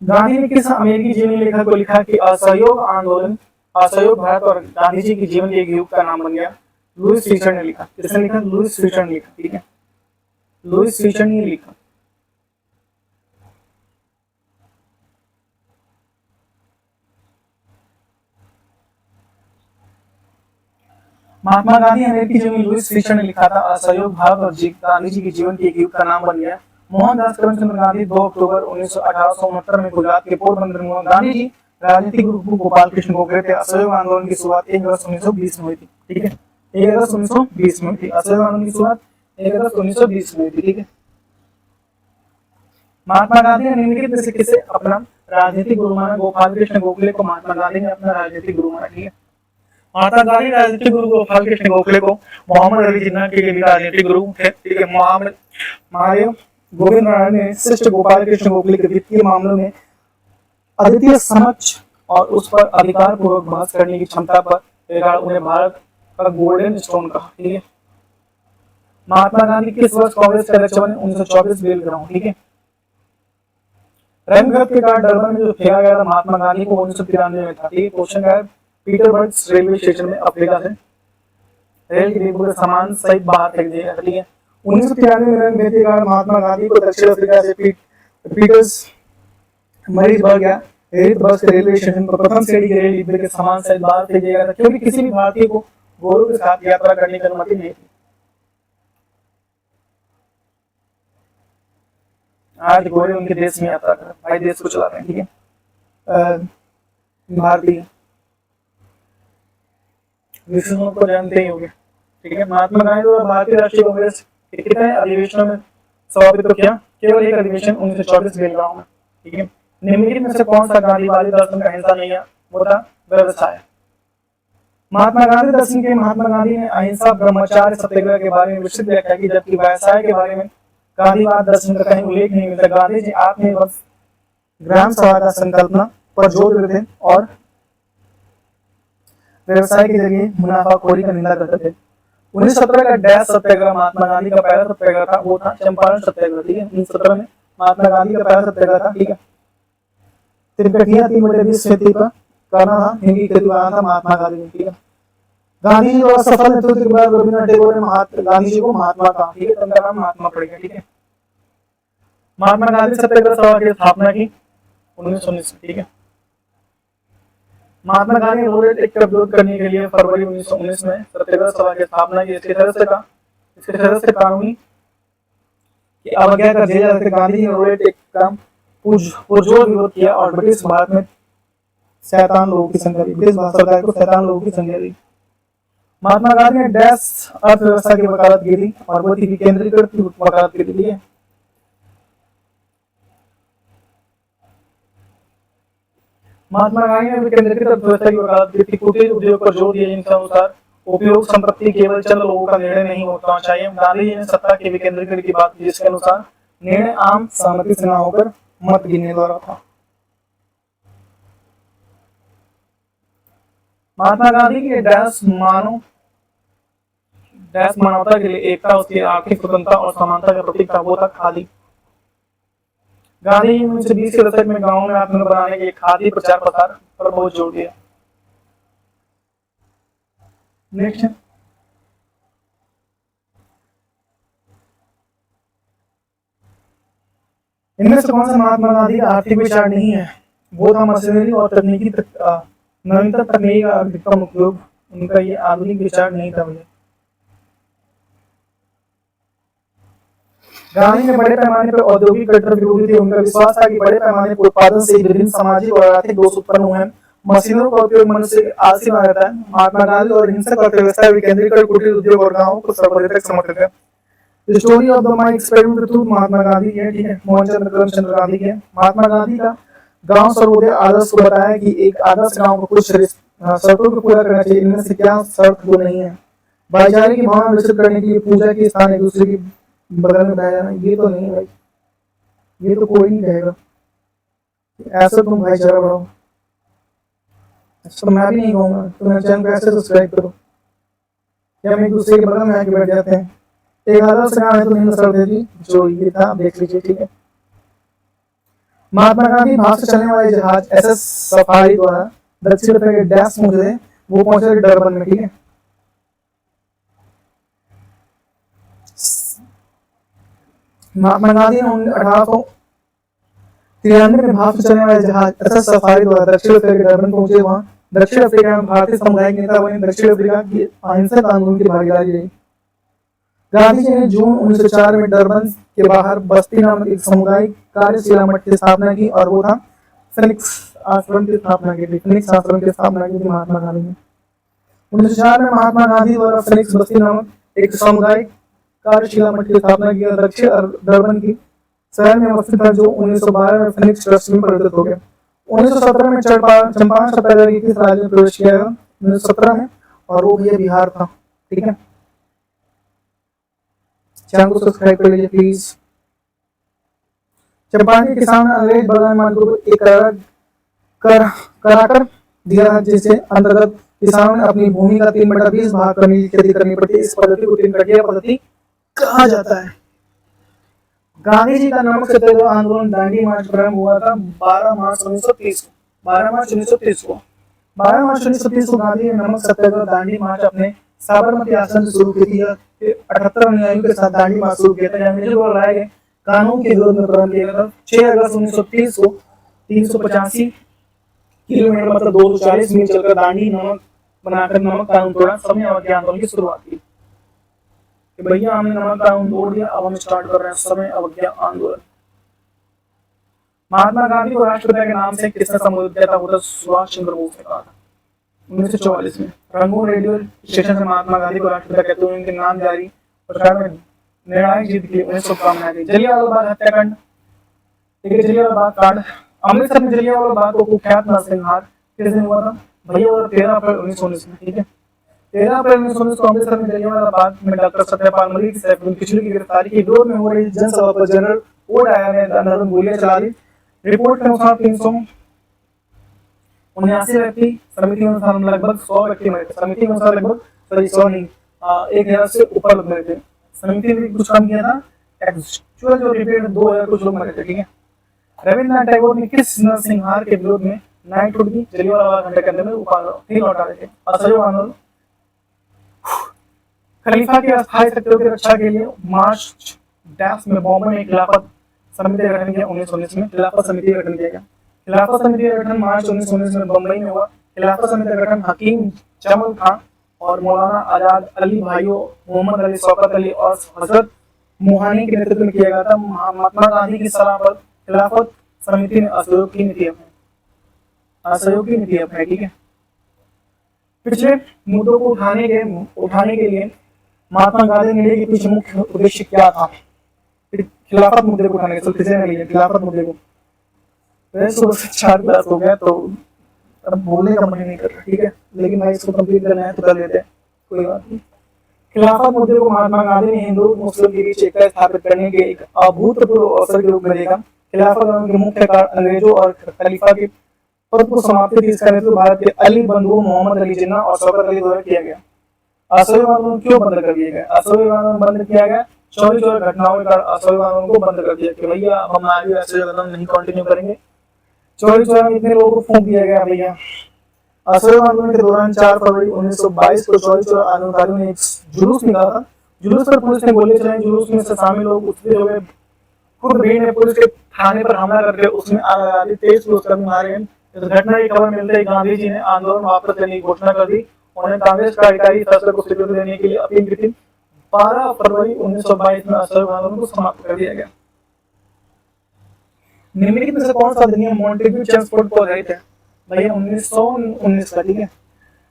गांधी ने किस अमेरिकी जीवनी लेखक को लिखा कि असहयोग आंदोलन, असहयोग भारत और गांधी जी के जीवन के एक युग का नाम बन गया। लुईस फीचर ने लिखा, किसने लिखा, लुईस फीचर ने लिखा, ठीक है, लुईस फीचर ने लिखा। महात्मा गांधी अमेरिकी जीवनी लुईस फीचर ने लिखा था, असहयोग भारत और गांधी जी के जीवन के एक युग का नाम बन गया। मोहनदास करमचंद गांधी 2 अक्टूबर 1869 में गुजरात के पोरबंदर में। गांधी जी राजनीतिक गुरु गोपाल कृष्ण गोखले थे। असहयोग आंदोलन की शुरुआत 1 अगस्त 1920 में हुई थी, ठीक है, 1 अगस्त 1920 में हुई थी। असहयोग आंदोलन की शुरुआत 1 अगस्त 1920 में हुई थी, ठीक है। महात्मा गांधी ने निम्नलिखित में से किसे अपना राजनीतिक गुरु माना। गोपाल कृष्ण गोखले को महात्मा गांधी ने अपना राजनीतिक गुरु माना, ठीक है। महात्मा गांधी राजनीतिक गुरु गोपाल कृष्ण गोखले को मोहम्मद अली जिन्ना के भी राजनीतिक गुरु थे, ठीक है। महादेव गोविंद नारायण ने शिष्ट गोपाल कृष्ण गोखले के वित्तीय मामलों में अद्वितीय समझ और उस पर अधिकार पूर्वक बहस करने की क्षमता पर उन्हें भारत का गोल्डन स्टोन कहा, ठीक है। महात्मा गांधी किस वर्ष कांग्रेस के अध्यक्ष बने, 1924 बेल ग्राउंड, ठीक है। रैनगढ़ के कारण डरबन में जो फेंका गया था महात्मा गांधी को 1993 में था, ठीक है। क्वेश्चन है पीटरबर्ग रेलवे स्टेशन में अफ्रीका से रेल के डिब्बों के सामान सहित बाहर फेंक दिया, ठीक है। 1993 में रैनगढ़ के कारण महात्मा गांधी को दक्षिण अफ्रीका से पीटर्स मरीजबर्ग या हेरिटबर्ग के रेलवे स्टेशन पर प्रथम श्रेणी के रेल डिब्बे के सामान सहित बाहर फेंक दिया गया था, क्योंकि किसी भी भारतीय को गोरों के साथ यात्रा करने की अनुमति नहीं थी। आज गोरे उनके देश में यात्रा कर भाई देश को चला रहे हैं, ठीक है। भारतीय विष्णु को जानते ही होंगे, ठीक है। महात्मा गांधी द्वारा भारतीय राष्ट्रीय कांग्रेस के कितने अधिवेशनों में सभापतित्व तो किया, केवल एक अधिवेशन 1924 बेलगांव में, ठीक है। निम्नलिखित में से कौन सा गांधीवादी दर्शन का हिस्सा नहीं है, वो था व्यवसाय। महात्मा गांधी दर्शन के महात्मा गांधी ने अहिंसा ब्रह्मचार्य सत्याग्रह के बारे में विस्तृत व्याख्या की, जबकि व्यवसाय के बारे में गांधीवाद दर्शन का कहीं उल्लेख नहीं मिलता। गांधी जी आत्मनिर्भर ग्राम सभा का संकल्पना पर जोर देते थे और व्यवसाय के जरिए मुनाफाखोरी का निंदा करते थे। 1917 का डैश सत्याग्रह महात्मा गांधी का पहला सत्याग्रह था, वो था चंपारण सत्याग्रह, ठीक है। 1917 में महात्मा गांधी का पहला सत्याग्रह था, ठीक है। त्रिकटिया 3/20 खेती पर करना था, हिंदी खेती बनाना था महात्मा गांधी ने, ठीक है। गांधी जी द्वारा सफल नेतृत्व के बाद रविन्द्रनाथ टैगोर ने गांधी जी को महात्मा कहा, ठीक है, तो उनका नाम महात्मा पड़ेगा, ठीक है। महात्मा गांधी सत्याग्रह सभा की स्थापना की 1919, ठीक है। महात्मा गांधी ने रोलेट एक्ट का विरोध करने के लिए फरवरी 1919 में सत्याग्रह सभा की स्थापना की। इसके तरह से कानूनी की अवज्ञा कर दिया जाता है। गांधी ने रोलेट एक्ट का पुरजोर विरोध किया और ब्रिटिश भारत में शैतान लोगों की संख्या दी, ब्रिटिश सरकार को शैतान लोगों की संख्या दी। महात्मा गांधी ने डैश अर्थव्यवस्था की वकालत की थी और वो थी विकेंद्रीकृत वकालत की थी। महात्मा गांधी ने विकेंद्रीकृत अर्थव्यवस्था की वकालत की थी। कुटीर उद्योग पर जोर दिया, जिनके अनुसार उपयोग संपत्ति केवल चंद लोगों का निर्णय नहीं होना चाहिए। गांधी जी ने सत्ता के विकेंद्रीकरण की बात की, जिसके अनुसार निर्णय आम सहमति से न होकर मत गिनने द्वारा था। महात्मा गांधी के डैश मानवता के लिए एकता, उसकी आर्थिक स्वतंत्रता और समानता का प्रतीक था, वो था खादी। गांधी जी ने 1920 के दशक में गांवों में आत्मनिर्भर बनाने के लिए खादी प्रचार प्रसार पर बहुत जोर दिया। नेक्स्ट, इनमें से कौन सा महात्मा गांधी का आर्थिक विचार नहीं है? वो था मशीनरी और तकनीकी नवीनतम तकनीकी का अधिकतम उपयोग। उनका ये आधुनिक विचार नहीं था भैया। गांधी ने बड़े पैमाने पर औद्योगिक कट्टर विरोधी थे। उनका विश्वास था कि बड़े पैमाने पर उत्पादन से विभिन्न सामाजिक और आर्थिक दोष उत्पन्न हुए हैं। मशीनों का उपयोग मनुष्य के आलसी बना देता है। महात्मा गांधी और हिंसक अर्थव्यवस्था विकेंद्रीकरण, कुटीर उद्योग और गांवों को सर्वोदय समर्थित है। Story of the my experiment with Mahatma Gandhi की है, ठीक है, मोहनचंद्र करमचंद गांधी की है। महात्मा गांधी का गांव सर्वोदय आदर्श को बताया कि एक आदर्श गांव को कुछ शर्तों को पूरा करना चाहिए। इनमें से क्या शर्त वो नहीं है? भाईचारे की भावना विकसित करने के लिए पूजा के स्थान एक दूसरे की बगल में बनाया जाना, ये तो नहीं है भाई, ये तो कोई नहीं कहेगा ऐसा तुम भाईचारा बढ़ाओ। तो मैं भी नहीं कहूंगा। तो मेरे चैनल को ऐसे सब्सक्राइब करो। क्या हम एक दूसरे के बगल में आके बैठ जाते हैं? एक आदर्श गांव है तो नहीं सर देती, जो ये था देख लीजिए, ठीक है। महात्मा गांधी भारत से चलने वाले जहाज एसएस सफारी द्वारा दक्षिण अफ्रीका के डैश पहुंचे थे। वो पहुंचे थे डरबन में, ठीक है। महात्मा गांधी ने 1893 में भारत से चलने वाले जहाज एसएस सफारी द्वारा दक्षिण अफ्रीका के डरबन पहुंचे। वहां दक्षिण अफ्रीका में भारतीय सामुदायिक नेता बने। दक्षिण अफ्रीका की अहिंसक आंदोलन की भागीदारी रही। गांधी जी ने जून 1904 में डरबन के बाहर बस्ती नामक एक सामुदायिक कार्यशिला मठ की स्थापना की, और वो था फिनिक्स आश्रम की स्थापना की थी। फिनिक्स आश्रम की स्थापना की थी महात्मा गांधी ने 1904 में। महात्मा गांधी द्वारा फिनिक्स बस्ती नामक एक सामुदायिक कार्यशिला मठ की स्थापना की। दक्षिण डरबन की शहर में अवस्थित था, जो 1912 में फिनिक्स ट्रस्ट में परिवर्तित हो गया। 1917 में चंपारण सत्याग्रह के राज्य में प्रवेश किया 1917 में, और वो भी बिहार था, ठीक है। चैनल को सब्सक्राइब कर लीजिए प्लीज। चंपारण के किसान ने अंग्रेज बगान मालिकों को एक कराकर दिया, जिसके अंतर्गत किसानों ने अपनी भूमि का 3/20 भाग करने की खेती करनी पड़ती। इस पद्धति को 3 कटिया पद्धति कहा जाता है। गांधी जी का नमक सत्याग्रह आंदोलन दांडी मार्च प्रारंभ हुआ था 12 मार्च 1930 को। 12 मार्च 1930 को गांधी ने नमक सत्याग्रह दांडी मार्च अपने साबरमती आश्रम से शुरू की थी। 78 अनुयायियों के साथ दांडी मार्च शुरू किया था। अंग्रेजों द्वारा लाए गए कानून के विरोध में प्रारंभ किया गया था। 6 अगस्त 1930 को 385 किलोमीटर मतलब 240 मील चलकर दांडी नमक बनाकर नमक कानून तोड़ा। समय अवज्ञा आंदोलन की शुरुआत की कि भैया हमने नमक कानून तोड़ दिया, अब हम स्टार्ट कर रहे हैं समय अवज्ञा आंदोलन। महात्मा गांधी को राष्ट्रपिता के नाम से किसने संबोधित किया था? वो था सुभाष चंद्र बोस ने कहा था 1944 में। रंगून रेडियो स्टेशन से महात्मा गांधी को राष्ट्रपिता कहते हुए उनके नाम जारी प्रचार में निर्णायक जीत की उन्हें शुभकामनाएं दी। जलियांवाला बाग हत्याकांड, ठीक है, जलियांवाला बाग कांड। अमृतसर में जलियांवाला बाग को कुख्यात नरसंहार किस दिन हुआ था? भैया वो 13 अप्रैल 1919 में, ठीक है। 13 अप्रैल 1919 को अमृतसर में जलियांवाला बाग में डॉक्टर सत्यपाल मलिक सैफुद्दीन किचलू की गिरफ्तारी के विरोध में हो रही जनसभा पर जनरल ओ डायर ने अंधाधुंध गोलियां चला दी। रिपोर्ट के अनुसार 379 व्यक्ति, समिति के अनुसार लगभग 100 व्यक्ति मरे थे। समिति के अनुसार लगभग 100 नहीं, 1000 से ऊपर मरे थे। समिति ने कुछ कम किया था, एक्चुअल जो रिपोर्ट 2000 कुछ लोग मरे थे, ठीक है। रविन्द्रनाथ टैगोर ने किस नरसंहार के विरोध में नाइटहुड की जलियांवाला बाग हत्याकांड में उपाधि लौटा रहे थे? असहयोग आंदोलन। खलीफा के अस्थायी शक्तियों की रक्षा के लिए मार्च डैश में बॉम्बे में खिलाफत समिति का गठन किया। 1919 में खिलाफत समिति का गठन किया गया। खिलाफत समिति का गठन मार्च 1919 में बम्बई में हुआ। खिलाफत समिति का गठन हकीम जमल खान और मौलाना आजाद अली भाइयों, मोहम्मद अली, शौकत अली और हजरत मोहानी के नेतृत्व में किया गया था। महात्मा गांधी की सलाह पर खिलाफत समिति ने असहयोग की नीति अपनाई, ठीक है। पिछले मुद्दों को उठाने के लिए महात्मा गांधी ने के पीछे मुख्य उद्देश्य क्या था? खिलाफत मुद्दे को उठाने के लिए खिलाफत मुद्दे को 4 क्लास हो गया तो अब बोलने का मन नहीं कर रहा, ठीक है, लेकिन भाई इसको कंप्लीट करना है तो कर लेते हैं, कोई बात नहीं। खिलाफत मुद्दे को महात्मा गांधी ने हिंदू मुस्लिम के बीच एकता स्थापित करने के एक अभूतपूर्व अवसर के रूप में देखा। खिलाफत आंदोलन के मुख्य कारण अंग्रेजों और खलीफा के पद को समाप्ति की इसका नेतृत्व भारत के अली बंधु मोहम्मद अली जिन्ना और शौकत अली द्वारा किया गया। असहयोग आंदोलन क्यों बंद कर दिया गया? असहयोग आंदोलन बंद किया गया चौरी चौरी घटनाओं के कारण असहयोग आंदोलन को बंद कर दिया कि भैया अब हम आगे असहयोग आंदोलन नहीं कंटिन्यू करेंगे। चौरी चौरा में इतने लोगों को फूंक दिया गया भैया। असहयोग आंदोलन के दौरान 4 फरवरी 1922 को चौरी चौरा आंदोलनकारियों ने एक जुलूस निकाला था। जुलूस पर पुलिस ने गोली चलाई। जुलूस में से शामिल लोग उत्तेजित हो गए। खुद भीड़ ने पुलिस के थाने पर हमला करके उसमें आग लगा दी। 23 पुलिसकर्मी मारे गए। इस घटना की खबर मिलते ही गांधी जी ने आंदोलन वापस लेने की घोषणा कर दी। उन्होंने कांग्रेस कार्यकारी फैसले को स्वीकृति देने के लिए अपील की थी। 12 फरवरी 1922 में असहयोग आंदोलन को समाप्त कर दिया गया। निम्नलिखित में से कौन सा अधिनियम मॉन्टेग्यू चेम्सफोर्ड को आधारित है? भैया 1919 का, ठीक है।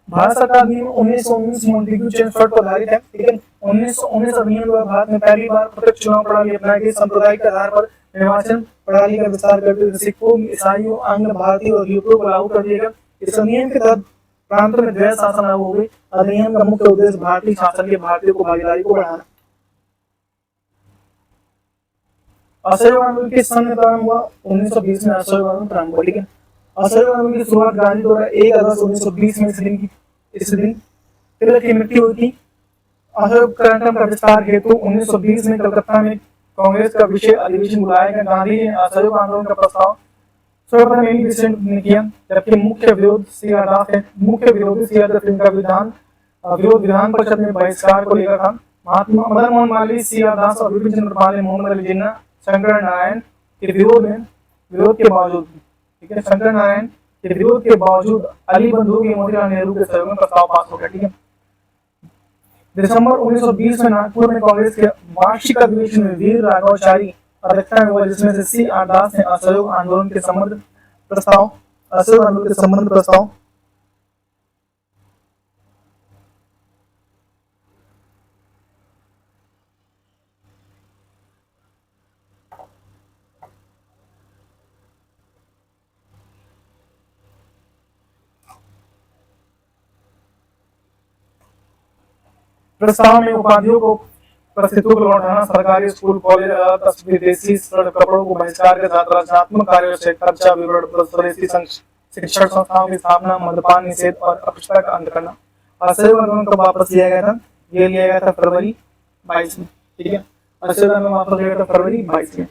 भारत सरकार अधिनियम 1919 मॉन्टेग्यू चेम्सफोर्ड पर आधारित है, ठीक है। 1919 अधिनियम द्वारा भारत में पहली बार प्रत्यक्ष चुनाव प्रणाली अपनाई गई। सांप्रदायिक के आधार पर निर्वाचन प्रणाली का विस्तार करते हुए सिखों, ईसाइयों, आंग्ल भारतीयों और यूरोपियों को लागू कर दिया गया। इस अधिनियम के तहत प्रांतों में द्वैध शासन लागू हो गई। अधिनियम का मुख्य उद्देश्य भारतीय शासन के भारतीयों को भागीदारी को बढ़ाना। असहयोग आंदोलन किस सन में प्रारंभ हुआ? 1920 में असहयोग आंदोलन प्रारंभ हुआ, ठीक है। असहयोग आंदोलन की शुरुआत गांधी द्वारा 1 अगस्त 1920 में इस दिन तिलक की मृत्यु हुई थी। असहयोग कार्यक्रम का विस्तार हेतु 1920 में कलकत्ता में कांग्रेस का विशेष अधिवेशन बुलाया गया। गांधी जी ने असहयोग आंदोलन का प्रस्ताव सर्वप्रथम ने किया, जबकि मुख्य विरोधी सी आर दास का विधान परिषद में बहिष्कार को लेकर था। महात्मा मदन मोहन मालवीय, सी आर दास और विपिन चंद्र पाल ने मोहम्मद अली जिन्ना, शंकर नारायण के विरोध के बावजूद, ठीक है, शंकर नारायण के विरोध के बावजूद अली बंधु के मोतीलाल नेहरू के सहयोग में प्रस्ताव पास हो गया, ठीक है। दिसंबर 1920 में नागपुर में कांग्रेस के वार्षिक अधिवेशन में वीर राघवाचारी अध्यक्षता में हुआ, जिसमें से सी आर दास ने असहयोग आंदोलन के संबंध प्रस्ताव में उपाधियों को प्रस्थितों को लौटाना, सरकारी स्कूल, कॉलेज, विदेशी कपड़ों को बहिष्कार के साथ रचनात्मक कार्यों से खर्चा विवरण, स्वदेशी शिक्षण संस्थाओं की स्थापना, मद्यपान निषेध और अस्पृश्यता का अंत करना। असहयोग आंदोलन कब वापस लिया गया था? ये लिया गया था फरवरी 22 में, ठीक है। असहयोग आंदोलन वापस लिया गया था फरवरी 22 में।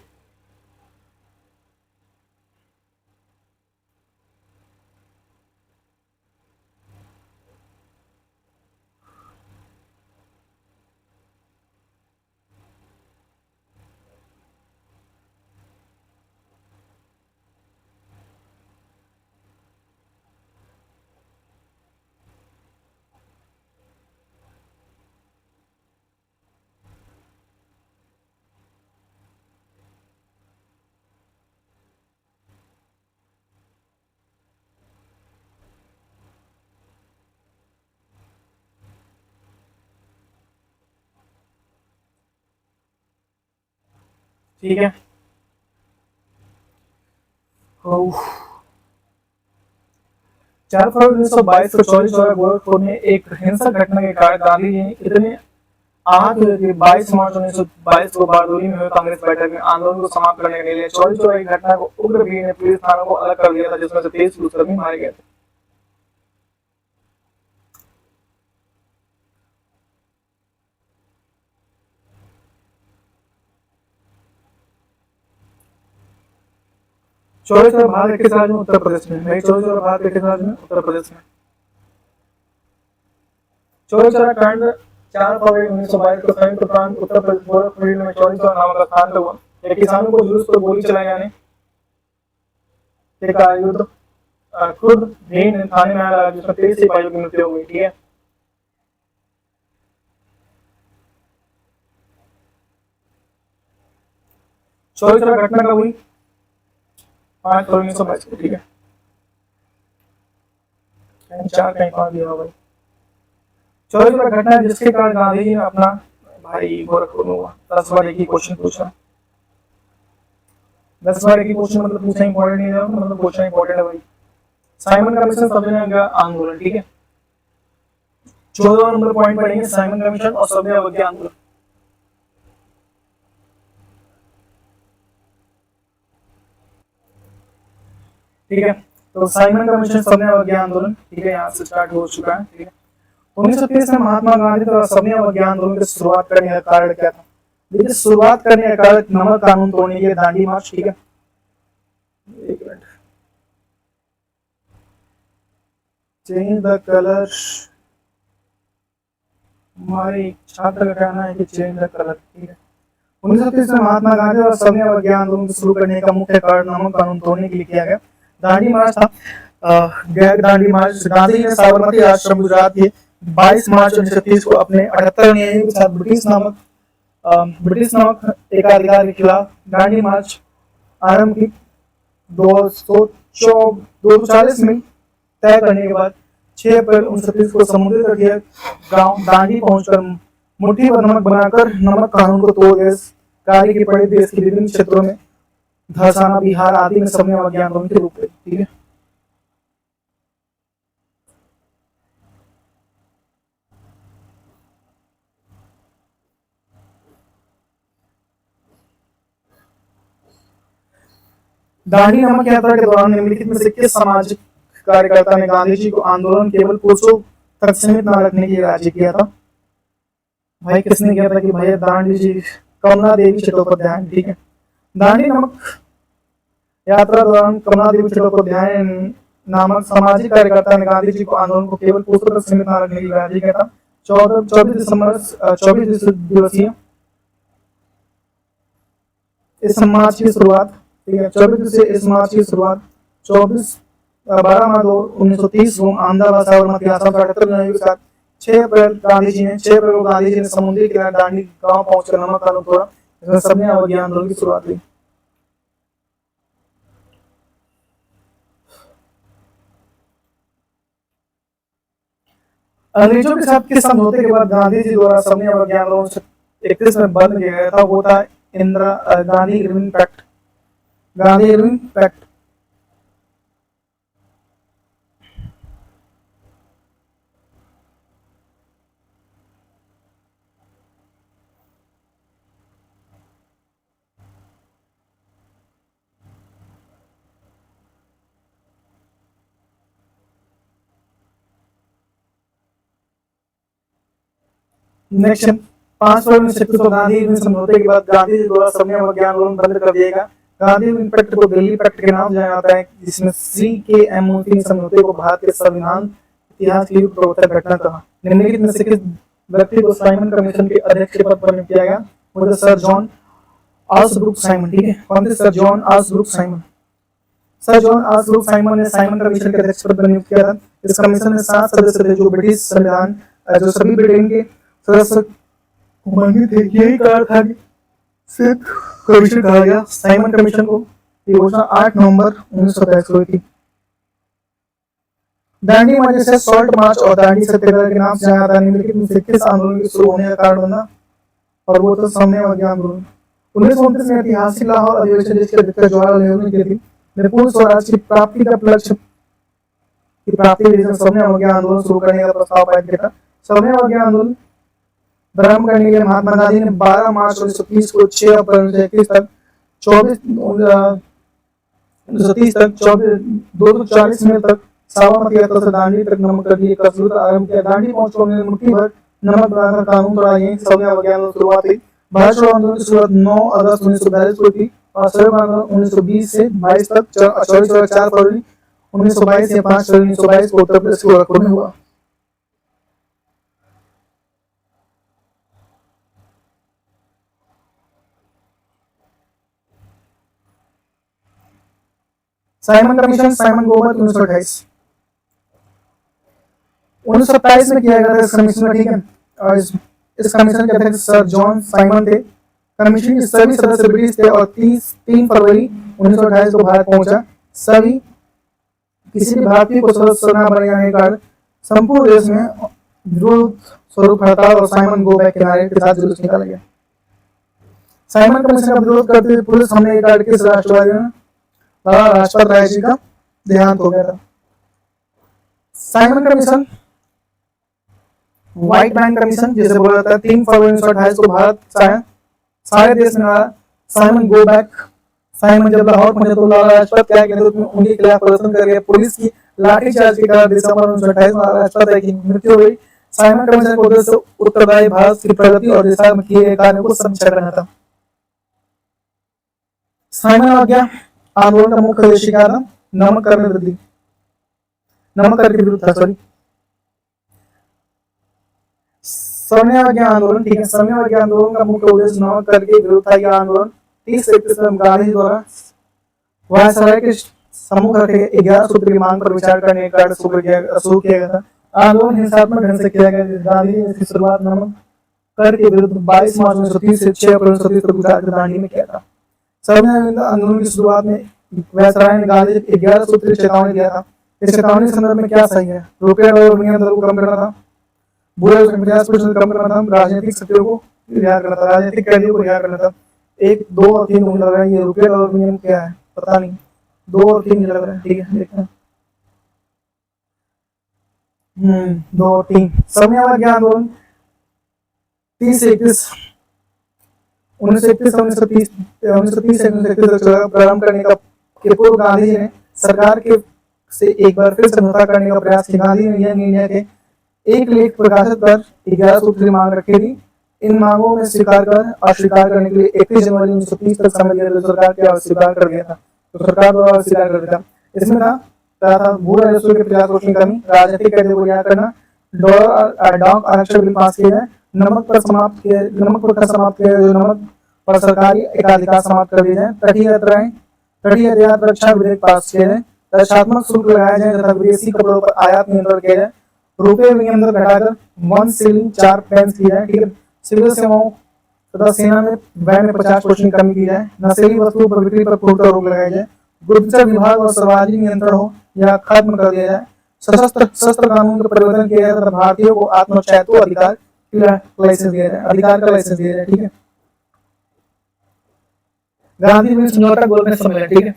ठीक है। 4 फरवरी 1922 को चौरी चौरा गोरखपुर में एक हिंसक घटना के कारण गांधी जी इतने आहत हुए कि 22 मार्च 1922 को बारडोली में हुए कांग्रेस बैठक में आंदोलन को समाप्त करने के लिए चौरी चौरा की घटना को उग्र भीड़ ने पुलिस थानों को अलग कर दिया था, जिसमें से 23 पुलिसकर्मी मारे गए थे। चौरी चौरा भारत के किस राज्य में? उत्तर प्रदेश में। चौरी चौरा भारत के किस राज्य में? उत्तर प्रदेश में। चौरी चौरा कांड 4 फरवरी 1922 को संयुक्त प्रांत उत्तर प्रदेश गोरखपुर में चौरी चौरा नामक स्थान पर हुआ। किसानों को जुलूस पर गोली चलाए जाने का युद्ध खुद भीड़ ने थाने में आया, जिसमें 23 सिपाहियों की मृत्यु हो गई, ठीक है। चौरी चौरा घटना कब हुई? 5 फरवरी 1922 को, ठीक है। 4 कहीं 5 दिया भाई। चौरी चौरा घटना जिसके कारण गांधी जी ने अपना भाई गोरखपुर में हुआ। 10 बार एक ही क्वेश्चन पूछा। 10 बार एक ही क्वेश्चन मतलब पूछना इंपॉर्टेंट नहीं है, मतलब पूछना इंपॉर्टेंट है भाई। साइमन कमीशन सभ्य अवज्ञा आंदोलन, ठीक है। 14 नंबर पॉइंट पढ़ेंगे, साइमन कमीशन और सभ्य अवज्ञा आंदोलन। ठीक है, तो साइमन कमीशन सविनय अवज्ञा आंदोलन, ठीक है, यहाँ से स्टार्ट हो चुका है, ठीक है। 1930 में महात्मा गांधी द्वारा सविनय अवज्ञा आंदोलन की शुरुआत करने का कारण क्या था? देखिए, शुरुआत करने का कारण नमक कानून तोड़ने के लिए दांडी मार्च, ठीक है। एक मिनट, चेंज द कलर, हमारे छात्र का कहना है कि चेंज द कलर, ठीक है। 1930 में महात्मा गांधी और सविनय अवज्ञा आंदोलन शुरू करने का मुख्य कारण नमक कानून तोड़ने के लिए किया गया दांडी मार्च था। दांडी मार्च, गांधी ने साबरमती आश्रम गुजरात के 22 मार्च 1930 को अपने 78 न्यायियों के साथ ब्रिटिश नामक एकाधिकार के खिलाफ दांडी मार्च आरंभ की। 240 मील तय करने के बाद 6 अप्रैल 1930 को समुद्री तटीय गांव दांडी पहुंचकर मुट्ठी भर नमक बनाकर नमक कानून को तोड़ गए। कार्य की पड़ी देश के विभिन्न क्षेत्रों में धरसाना, बिहार आदि में सविनय अवज्ञा आंदोलन के रूप में, ठीक है। दांडी नमक यात्रा के दौरान निम्नलिखित में से किस सामाजिक कार्यकर्ता ने गांधी जी को आंदोलन केवल पुरुषों तक सीमित न रखने की राज्य किया था? भाई किसने किया था? कि भैया दांडी जी, कमला देवी चट्टोपाध्याय, ठीक है। दांडी नमक यात्रा दौरान कमला देवी चट्टोपाध्याय नामक सामाजिक कार्यकर्ता ने गांधी जी को आंदोलन को केवल पुरुषों तक सीमित न रखने की राज्य किया था। 24 दिवसीय इस मार्च की शुरुआत, ठीक है, 24 दिवसीय इस मार्च की शुरुआत 12/2/1930 को अहमदाबाद साबरमती आश्रम के 78 न्यायियों के साथ 6 अप्रैल को गांधी जी ने समुद्री किनारे दांडी गांव पहुंचकर नमक कानून तोड़ा। इसमें सविनय अवज्ञा आंदोलन की शुरुआत हुई। अंग्रेजों के साथ किस समझौते के बाद गांधी जी द्वारा सविनय अवज्ञा आंदोलन 31 में बंद किया गया था? वो था Gandhi Irwin pact. Gandhi Irwin pact. Next, 5 फरवरी 1931 को गांधी इरविन समझौते के बाद गांधी जी द्वारा सविनय अवज्ञा आंदोलन बंद कर दिया गया। गांधी इरविन पैक्ट को दिल्ली पैक्ट के नाम जाना जाता है, जिसमें CKM समझौते को भारत के संविधान इतिहास की प्रवर्तक घटना कहा। निम्नलिखित में से किस व्यक्ति को साइमन कमीशन के अध्यक्ष पद पर नियुक्त किया गया? वो सर जॉन आल्सब्रुक साइमन, ठीक है। कौन थे? Sir John Allsebrook Simon. Sir John Allsebrook Simon ने साइमन कमीशन के अध्यक्ष पद पर नियुक्त किया था। इस कमीशन में 7 सदस्य थे जो ब्रिटिश संविधान, जो सभी ब्रिटेन के सदस्य मांगे थे। यही कारण था कि सिर्फ कमीशन कहा गया। साइमन कमीशन को की घोषणा 8 नवंबर 1923 को हुई थी। दांडी मार्च से सॉल्ट मार्च और दांडी सत्याग्रह के नाम से जाना जाता है। निम्नलिखित में से किस आंदोलन के शुरू होने का कारण बना? और वो तो सविनय अवज्ञा आंदोलन। 1929 में ऐतिहासिक लाहौर अधिवेशन जिसके अध्यक्ष जवाहरलाल नेहरू ने की थी, ने पूर्ण स्वराज की प्राप्ति का लक्ष्य की प्राप्ति के लिए सविनय अवज्ञा आंदोलन शुरू करने का प्रस्ताव पारित किया था। सविनय अवज्ञा आंदोलन प्रारंभ करने के लिए महात्मा गांधी ने 12 मार्च 1930 को 6 अप्रैल 1931 तक 240 मील तक साबरमती यात्रा से दांडी तक नमक कर दिए आरंभ किया। दांडी पहुंचकर उन्होंने मुट्ठी भर नमक बनाकर कानून तोड़ा। यहीं सविनय अवज्ञा आंदोलन की शुरुआत हुई। भारत छोड़ो आंदोलन की शुरुआत 9 अगस्त 1942 को हुई और संयुक्त आंदोलन 1920 से 22 तक 4 फरवरी 1922 से 5 फरवरी 1922 को उत्तर प्रदेश के गोरखपुर में हुआ। साइमन कमीशन, साइमन गोमत 1928 1927 में किया गया था इस कमीशन, ठीक है। और इस कमीशन के अध्यक्ष सर जॉन साइमन थे। कमीशन के सभी सदस्य ब्रिटिश थे और 3 फरवरी 1928 को भारत पहुंचा। सभी किसी भी भारतीय को सदस्य न बने जाने के कारण संपूर्ण देश में विरोध स्वरूप हड़ताल और साइमन गो बैक के नारे के साथ जुलूस निकाला गया। साइमन कमीशन का विरोध करते हुए पुलिस हमले के कारण किस राष्ट्रवादी ने लाला लाजपत राय जी का देहांत हो गया था? Simon commission, white man commission जिसे बोला जाता है, 3 फरवरी 1928 को भारत सारे देश में साइमन गो बैक साइमन जब लाहौर पहुंचे तो लाला लाजपत क्या कहते थे, उनके खिलाफ प्रदर्शन करके पुलिस की लाठीचार्ज के कारण दिसंबर 1928 में लाला लाजपत राय की मृत्यु हो गई। साइमन कमीशन का उद्देश्य उत्तरदायी भारत की प्रगति और दिशा में किए गए कार्यों को समीक्षा करना था। साइमन अवज्ञा आंदोलन का मुख्य उद्देश्य क्या था? नमक कर में वृद्धि, नमक कर के विरुद्ध था, सॉरी साम्यवादी आंदोलन। ठीक है, साम्यवादी आंदोलन का मुख्य उद्देश्य नमक कर के विरुद्ध था। यह आंदोलन 30 में गांधी द्वारा वायसराय के सम्मुख रखे 11 सूत्र की मांग पर विचार करने का शुरू किया गया था। आंदोलन हिंसात्मक ढंग से किया गया। गांधी ने इसकी शुरुआत नमक कर के विरुद्ध 22 मार्च 1930 से 6 अप्रैल 1930 तक गुजरात के दांडी में किया था। साम्यवादी आंदोलन की शुरुआत में वायसराय ने गांधी 11 सूत्री चेतावनी दिया था। इस चेतावनी के संदर्भ में क्या सही है? रुपया और विनिमय दर को कम करना था, बुरे 50% कम करना था, राजनीतिक शक्तियों को रिहा करना था, राजनीतिक कैदियों को रिहा करना था। 1, 2 और 3 मुझे लग रहा है ये रुपये और विनिमय क्या है पता नहीं, 2 और 3 मुझे लग रहा है। ठीक है, देखते हैं। 2 और 3 साम्यवादी आंदोलन 30 से 31 1931 से 1930 से 1931 तक प्रारंभ करने का के पूर्व गांधी जी ने सरकार के से एक बार फिर समझौता करने का प्रयास किया। गांधी ने यह निर्णय के एक लेख प्रकाशित कर 11 सूत्री मांग रखी थी। इन मांगों में स्वीकार कर अस्वीकार करने के लिए 31 जनवरी 1930 तक समय दिया। सरकार के अस्वीकार कर दिया था, तो सरकार द्वारा अस्वीकार कर दिया था। इसमें था भू राजस्व के 50% कमी, राजनीतिक कैदियों को रिहा करना, डॉक आरक्षण बिल पास किए गए, नमक पर समाप्त किए, जो नमक पर सरकारी एकाधिकार समाप्त कर दिए जाए, तटीय यातायात रक्षा विधेयक पास किए जाए, रक्षात्मक शुल्क लगाया जाए तथा विदेशी कपड़ों पर आयात नियंत्रण किया जाए, रुपये विनिमय दर घटाकर 1 शिलिंग 4 पैसे की जाए। ठीक है, सिविल सेवाओं तथा सेना में व्यय में 50% कमी की जाए, नशीली वस्तुओं पर बिक्री पर पूर्णतः रोक लगाई जाए, गुप्तचर विभाग और सार्वजनिक नियंत्रण हो या खत्म कर दिया जाए, सशस्त्र कानून का परिवर्तन किया जाए तथा भारतीयों को आत्मरक्षा अधिकार का लाइसेंस दिया जाए। ठीक है, गांधी विश्व समझौता गोलमेज सम्मेलन। ठीक है,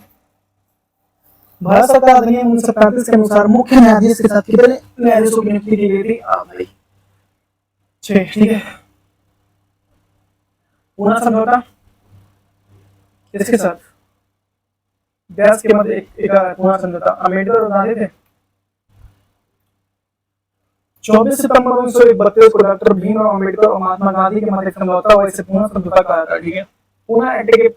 भारत सरकार अधिनियम 1935 के अनुसार मुख्य न्यायाधीश के साथ कितने न्यायाधीशों की नियुक्ति की गई थी? 6। ठीक है, पूना समझौता इसके साथ देश के मध्य एक पूना समझौता अम्बेडकर और गांधी थे। 24 सितंबर 1931 को डॉक्टर भीमराव अम्बेडकर और महात्मा गांधी के मध्य समझौता हुआ, इसे पूना समझौता कहा जाता है। ठीक है, पूना एक्ट के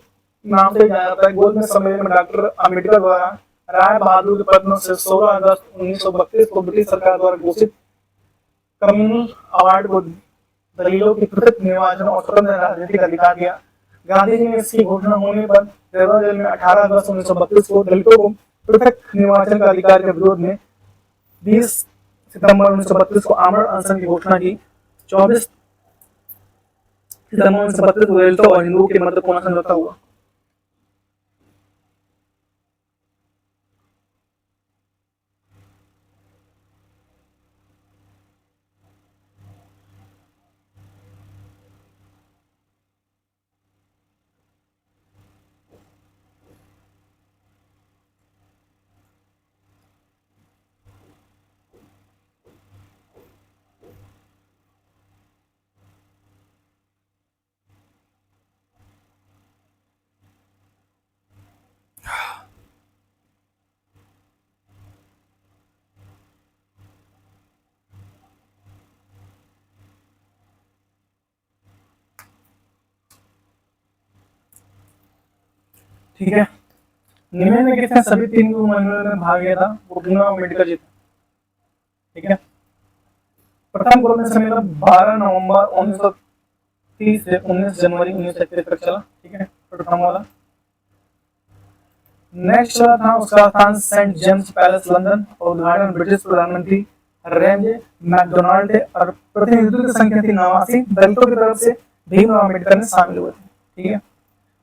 नाम से जाना जाता है। गोलमेज सम्मेलन में डॉक्टर अम्बेडकर द्वारा राय बहादुर के पद्म से 16 अगस्त 1932 को ब्रिटिश सरकार द्वारा घोषित कम्युनल अवार्ड को दलितों की पृथक निर्वाचन और स्वतंत्र राजनीतिक अधिकार दिया। गांधी जी ने इसकी घोषणा होने पर रेवा जेल में 18 अगस्त 1932 को दलितों को पृथक निर्वाचन का अधिकार के विरोध में 20 सितंबर 1932 को आमरण अनशन की घोषणा की। 24 सितंबर 1932 को दलितों और हिंदुओं के मध्य पूना समझौता हुआ। ठीक है, निम्न में किसने सभी 3 सम्मेलनों में भाग लिया था? वो भीमराव अम्बेडकर जी थे। ठीक है, प्रथम गोलमेज सम्मेलन 12 नवंबर 1930 से 19 जनवरी 1931 तक चला। ठीक है, प्रथम वाला। नेक्स्ट चला था उसका स्थान सेंट जेम्स पैलेस लंदन और उद्घाटन ब्रिटिश प्रधानमंत्री रेंजे मैकडोनाल्ड थे और प्रतिनिधित्व की संख्या थी 89। दलितों की तरफ से भीमराव अम्बेडकर ने शामिल हुए थे। ठीक है,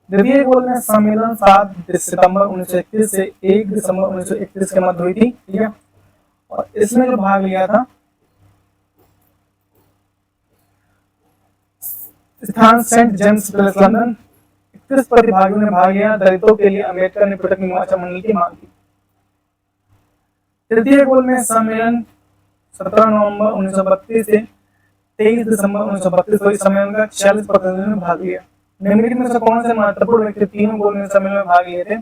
द्वितीय गोलमेज सम्मेलन 7 सितंबर 1931 से 1 दिसंबर 1931 के मध्य हुई थी। ठीक है, और इसमें जो भाग लिया था स्थान सेंट जेम्स पैलेस लंदन, 31 प्रतिभागियों ने भाग लिया। दलितों के लिए अम्बेडकर ने पृथक निर्वाचन मंडल की मांग की। तृतीय गोलमेज सम्मेलन 17 नवंबर 1932 से 23 दिसंबर 1932 को इस सम्मेलन का 46 प्रतिनिधियों ने भाग लिया। निम्नलिखित में से कौन से महत्वपूर्ण व्यक्ति तीनों गोलमेज सम्मेलन में भाग लिए थे?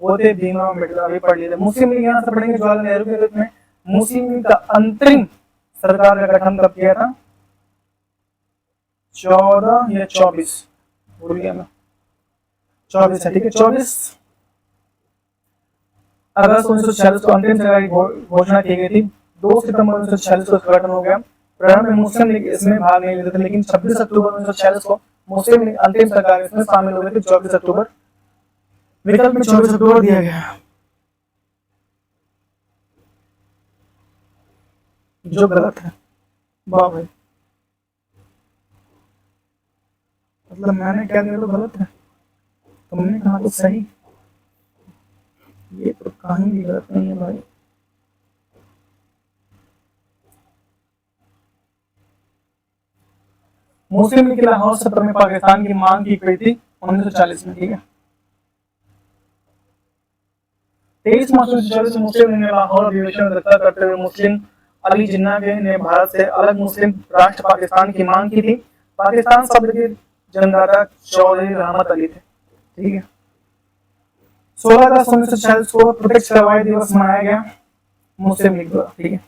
वो थे भीमराव अम्बेडकर, अभी पढ़ लिए थे। मुस्लिम लीग यहाँ से पढ़ेंगे जवाहरलाल नेहरू के नेतृत्व में मुस्लिम लीग का अंतरिम सरकार का गठन कब किया था? 14 या 24 भूल गया मैं, 24 है, ठीक है। 24 अगस्त 1946 को अंतिम सरकार की घोषणा की गई थी। 2 सितंबर 1946 को गठन हो गया। प्रारंभ में मुस्लिम लीग इसमें भाग नहीं लेते थे, लेकिन 26 अक्टूबर 1946 को मुस्लिम लीग अंतिम सरकार इसमें शामिल हो गई थी। 24 अक्टूबर विकल्प में 24 अक्टूबर दिया गया, जो गलत है। वाह भाई, मतलब मैंने क्या दिया तो गलत है, तुमने कहा तो सही। ये तो कहीं भी गलत नहीं है भाई। मुस्लिम लीग की लाहौर सत्र में पाकिस्तान की मांग की गई थी 1940 में, ठीक है। 23 मार्च 1940 में मुस्लिम लीग ने लाहौर अधिवेशन में अध्यक्षता करते हुए मुस्लिम अली जिन्ना ने भारत से अलग मुस्लिम राष्ट्र पाकिस्तान की मांग की थी। पाकिस्तान शब्द के जन्मदाता चौधरी रहमत अली थे, ठीक है। 16 अगस्त 1946 को प्रत्यक्ष कार्रवाई दिवस मनाया गया मुस्लिम लीग द्वारा, ठीक है।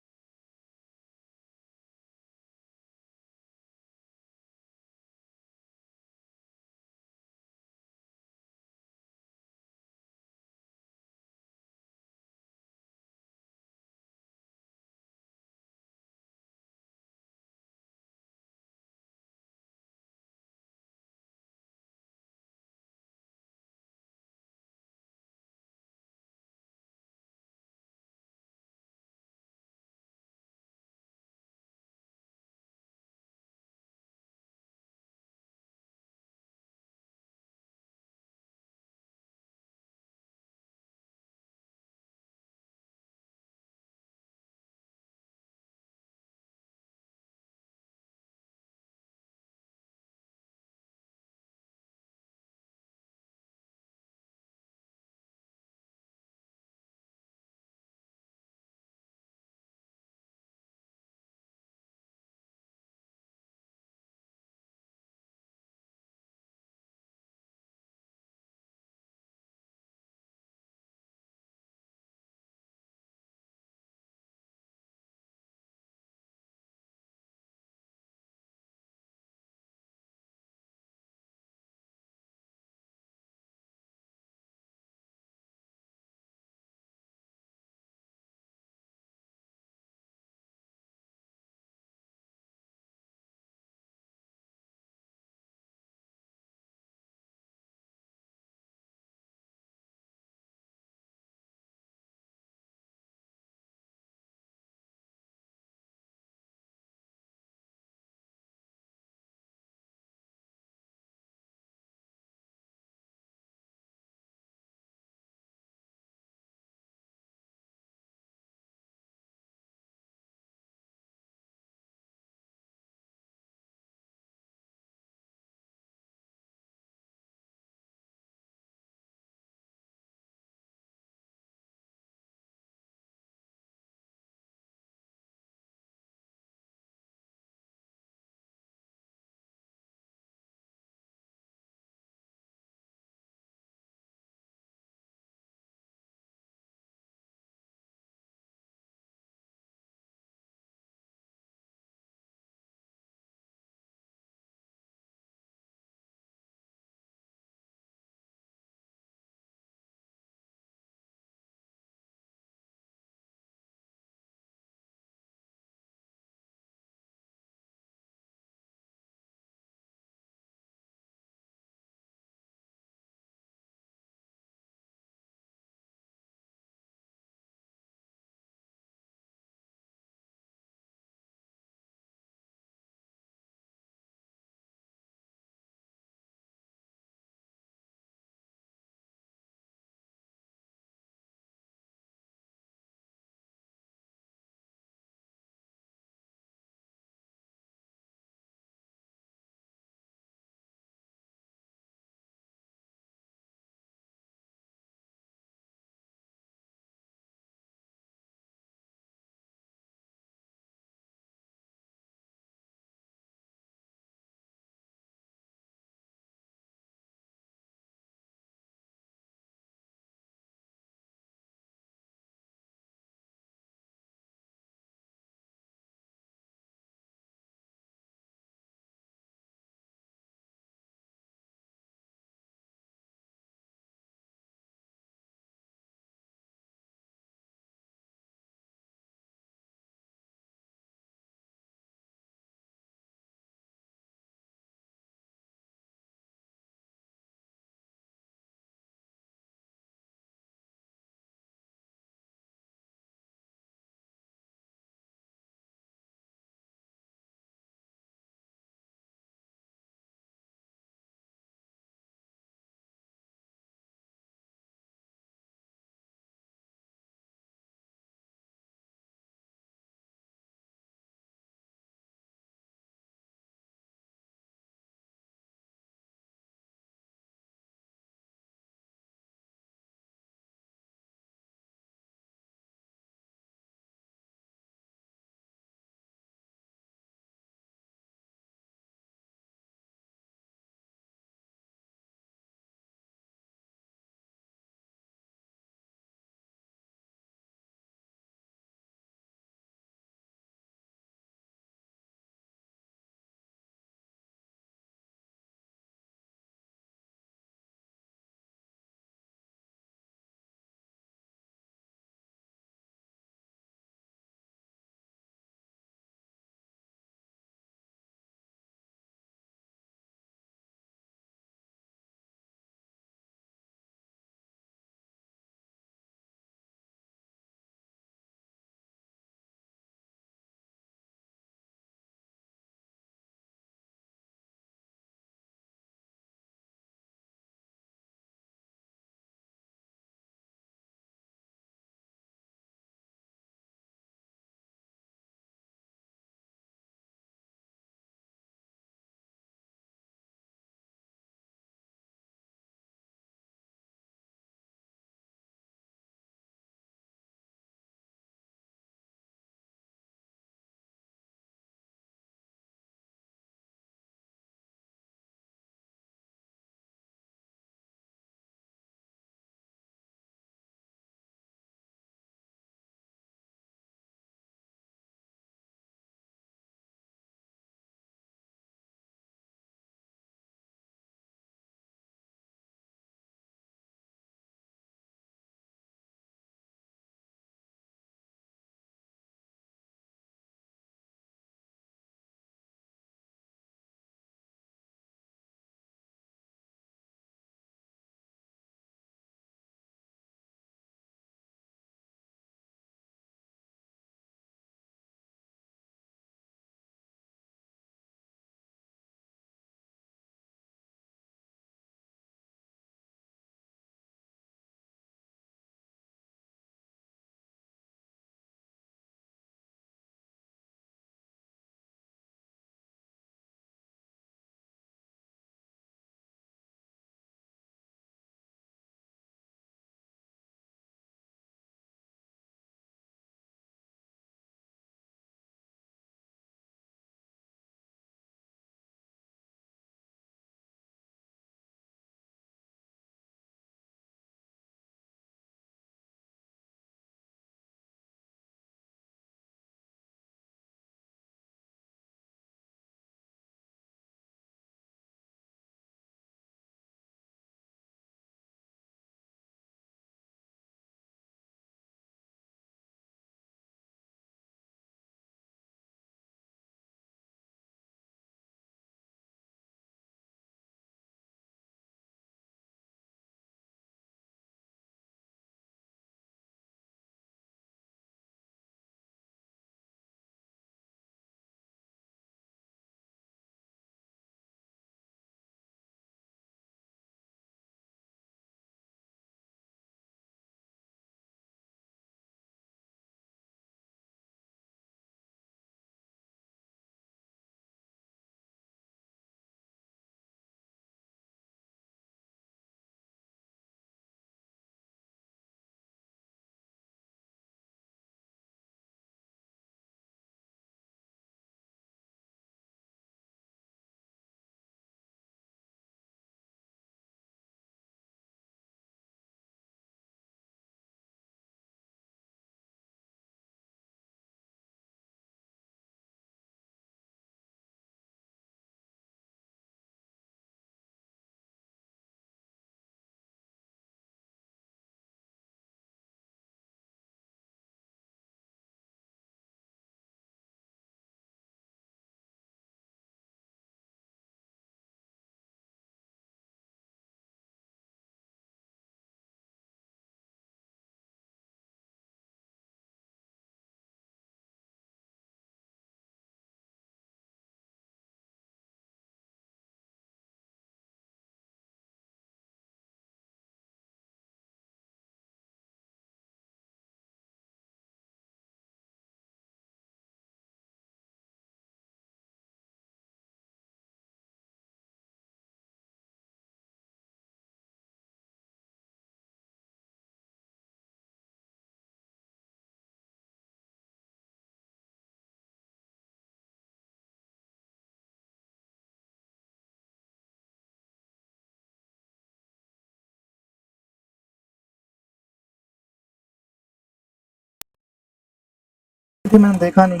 थी, मैंने देखा नहीं,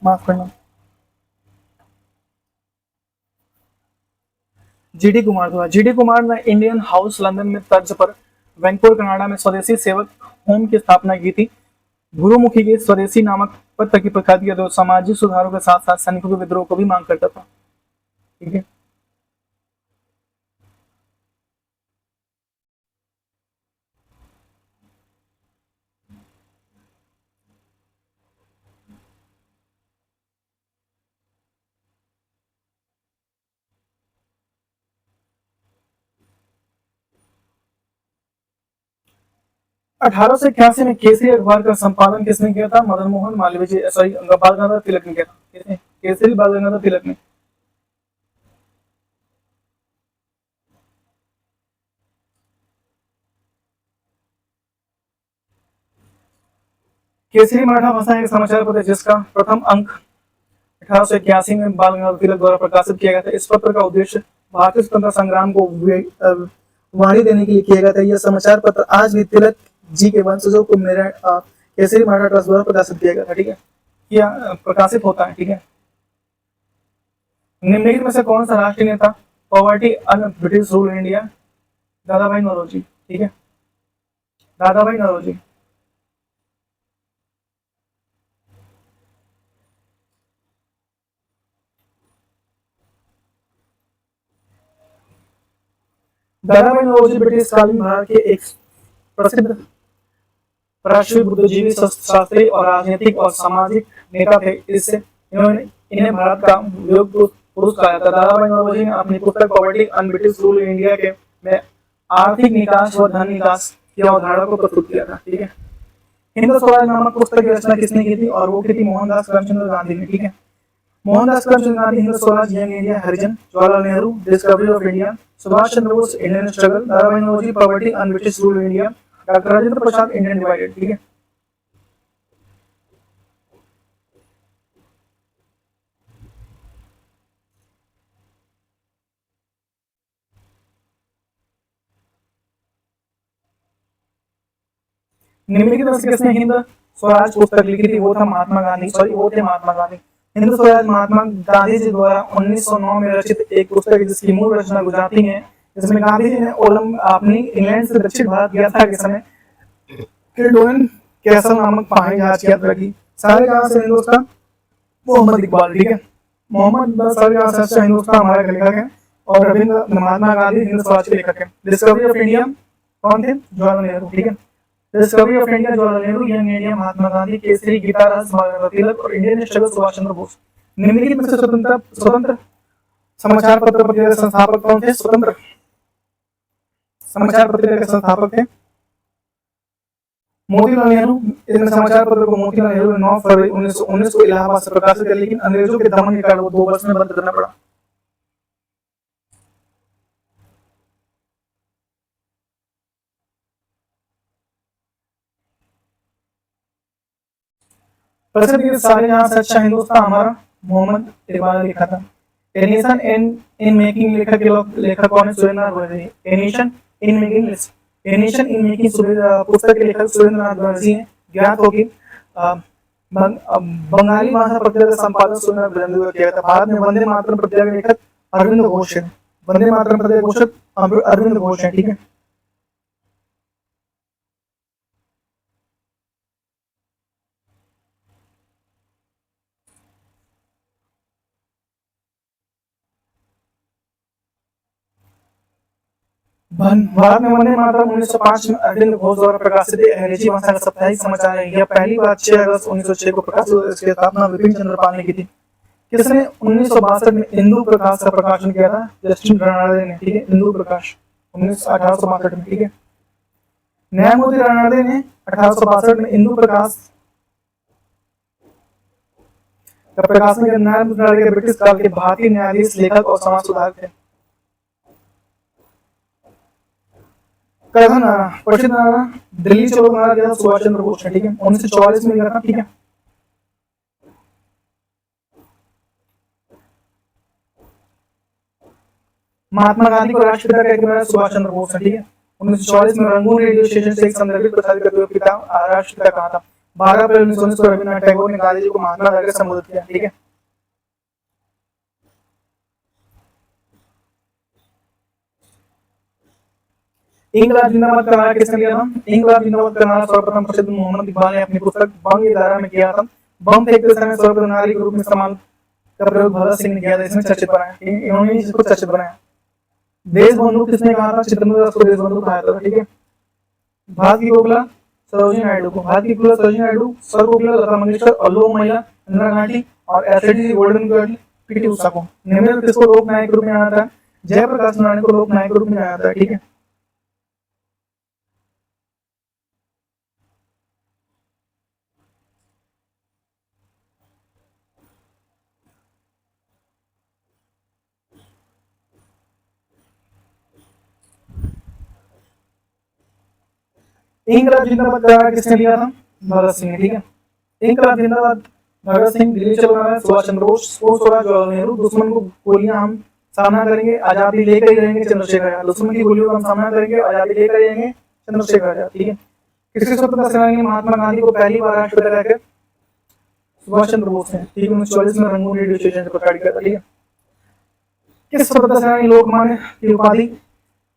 माफ करना। जीडी कुमार द्वारा। जीडी कुमार ने इंडियन हाउस लंदन में तर्ज पर वैंकूवर कनाडा में स्वदेशी सेवक होम की स्थापना की थी। गुरुमुखी के स्वदेशी नामक पत्र की प्रख्याति के तो सामाजिक सुधारों के साथ साथ सैनिकों के विद्रोह को भी मांग करता था। ठीक है। 1881 में केसरी अखबार का संपादन किसने किया था? मदन मोहन मालवीय जी, सॉरी, बाल गंगाधर तिलक ने किया था। किसने? केसरी बाल गंगाधर तिलक ने। केसरी मराठा भाषा एक समाचार पत्र जिसका प्रथम अंक 1881 में बाल गंगाधर तिलक द्वारा प्रकाशित किया गया था। इस पत्र का उद्देश्य भारतीय स्वतंत्रता संग्राम को वाणी देने के लिए किया गया था। यह समाचार पत्र आज भी तिलक जी के वंशजों को मेरा केसरी मराठा ट्रस्ट द्वारा प्रकाशित किया गया था। ठीक है, किया प्रकाशित होता है। ठीक है। निम्नलिखित में से कौन सा राष्ट्रीय नेता poverty un British rule in India? दादा भाई नौरोजी। ठीक है, दादा भाई नौरोजी। दादा भाई नौरोजी ब्रिटिश कालीन भारत के एक प्रसिद्ध राष्ट्रीय बुद्धिजीवी, शास्त्री और राजनीतिक और सामाजिक नेता थे। इससे इन्होंने इन्हें भारत का योग पुरुष कहा जाता है। दादा भाई नौरोजी ने अपनी पुस्तक poverty un British rule in India के में आर्थिक निकास व धन निकास की अवधारणा को प्रस्तुत किया था। ठीक है। हिंद स्वराज नामक पुस्तक की रचना किसने की थी? और वो की थी मोहनदास करमचंद गांधी ने। ठीक है। Mohandas Karamchand Gandhi Hind Swaraj, young India, Harijan, Jawaharlal Nehru, discovery of India, Subhash Chandra Bose, Indian struggle, Dadabhai Naoroji, poverty un British rule India, doctor Rajendra Prasad, Indian divided. ठीक है। निम्नलिखित में से किसने हिंद स्वराज पुस्तक लिखी थी? वो था महात्मा गांधी, सॉरी वो थे महात्मा गांधी। हिंद स्वराज महात्मा गांधी जी द्वारा 1909 में रचित एक पुस्तक है जिसकी मूल रचना गुजराती है। जिसमें गांधी जी ने अपनी इंग्लैंड से दक्षिण भारत यात्रा के समय किल्डोन कैसल नामक पहाड़ी जहाज की यात्रा की। सारे कहां से हिंदुस्तान? मोहम्मद इकबाल। ठीक है, मोहम्मद सारे कहां से अच्छा हिंदुस्तान हमारा का लेखक है। और रविंद्र महात्मा गांधी हिंद स्वराज के लेखक है। डिस्कवरी ऑफ इंडिया कौन थे? जवाहरलाल नेहरू। ठीक है। Discovery of India Jawaharlal Nehru, young India Mahatma Gandhi, Kesari Gita राज बाल तिलक और इंडियन स्ट्रगल सुभाष चंद्र बोस। निम्नलिखित में से स्वतंत्र समाचार पत्र पत्रिका के संस्थापक कौन थे? स्वतंत्र समाचार पत्रिका के संस्थापक थे मोतीलाल नेहरू। इस समाचार पत्र को मोतीलाल नेहरू ने 9 फरवरी 1919 को इलाहाबाद से प्रकाशित किया, लेकिन अंग्रेजों के दमन के कारण वो 2 वर्ष में बंद करना पड़ा। प्रसिद्ध गीत सारे जहां से अच्छा हिंदुस्तान हमारा, मोहम्मद इकबाल ने लिखा था। ए नेशन इन मेकिंग लेखक कौन है? Surendranath Banerjee. A nation in making पुस्तक के लेखक सुरेंद्रनाथ बनर्जी हैं। ज्ञात हो कि बंगाली भाषा पत्रिका का संपादन सुरेंद्रनाथ बनर्जी ने किया था। भारत में वंदे मातरम पत्रिका के लेखक अरविंद घोष है। वंदे मातरम पत्रिका के लेखक अरविंद घोष है। ठीक है। भारत में वंदे मातरम 1905 में अरविंद घोष द्वारा प्रकाशित अंग्रेजी भाषा का साप्ताहिक समाचार है। यह पहली बार 6 अगस्त 1906 को प्रकाशित हुआ। इसकी स्थापना विपिन चंद्र पाल ने की थी। किसने 1962 में इंदु प्रकाश का प्रकाशन किया था? जस्टिन रनाडे ने। ठीक है, इंदु प्रकाश 1862 में। ठीक है। न्यायमूर्ति रनाडे ने 1862 में इंदु प्रकाश का प्रकाशन किया। न्यायमूर्ति रनाडे ब्रिटिश काल के भारतीय न्यायाधीश, लेखक और समाज सुधारक थे। प्रसिद्ध नारा दिल्ली चलो नारा दिया था सुभाष चंद्र बोस ने। ठीक है, 1944 में दिया था। ठीक है। महात्मा गांधी को राष्ट्रपिता कहकर बुलाया सुभाष चंद्र बोस ने। ठीक है। 1944 में रंगून रेडियो स्टेशन से एक संदर्भित प्रसारित करते हुए पिता राष्ट्रपिता कहा था। 12 अप्रैल 1919 को रविन्द्रनाथ टैगोर ने गांधी जी को महात्मा करके संबोधित किया। ठीक है, इंकलाब जिंदाबाद का नारा किसने दिया था? इंकलाब जिंदाबाद का नारा सर्वप्रथम प्रसिद्ध मोहम्मद इकबाल ने अपनी पुस्तक बम की धारा में किया था। बम फेंकते समय सर्वप्रथम नारे के रूप में इस्तेमाल का प्रयोग भगत सिंह ने किया था, इसमें चर्चित बनाया, इन्होंने इसको चर्चित बनाया। देश बंधु किसने कहा था? चित्रंद दास को देश बंधु कहा था। ठीक है, भारत की कोकिला सरोजिनी नायडू को, भारत की कोकिला सरोजिनी नायडू, सर कोकिला लता मंगेशकर, और लोक महिला इंदिरा गांधी, और athlete golden girl PT Usha को। निम्नलिखित किसको लोक नायक के रूप में जाना था? जयप्रकाश नारायण को लोक नायक के रूप में जाना था। ठीक है, इंकलाब जिंदाबाद का नारा किसने दिया था? भगत सिंह ने। ठीक है, इंकलाब जिंदाबाद भगत सिंह, दिल्ली चलो नारा सुभाष चंद्र बोस, स्वराज जवाहरलाल नेहरू, दुश्मन को गोलियां हम सामना करेंगे, आजादी लेकर ही रहेंगे, चंद्रशेखर आजाद। दुश्मन की गोलियों का हम सामना करेंगे, आजादी लेकर ही रहेंगे, चंद्रशेखर आजाद। ठीक है, किसके स्वतंत्रता सेनानी ने महात्मा गांधी को पहली बार राष्ट्रपिता कहकर? सुभाष चंद्र बोस ने। ठीक है, 1944 में रंगून रेडियो स्टेशन से प्रसारित किया था। ठीक है, किस स्वतंत्रता सेनानी लोकमान्य की उपाधि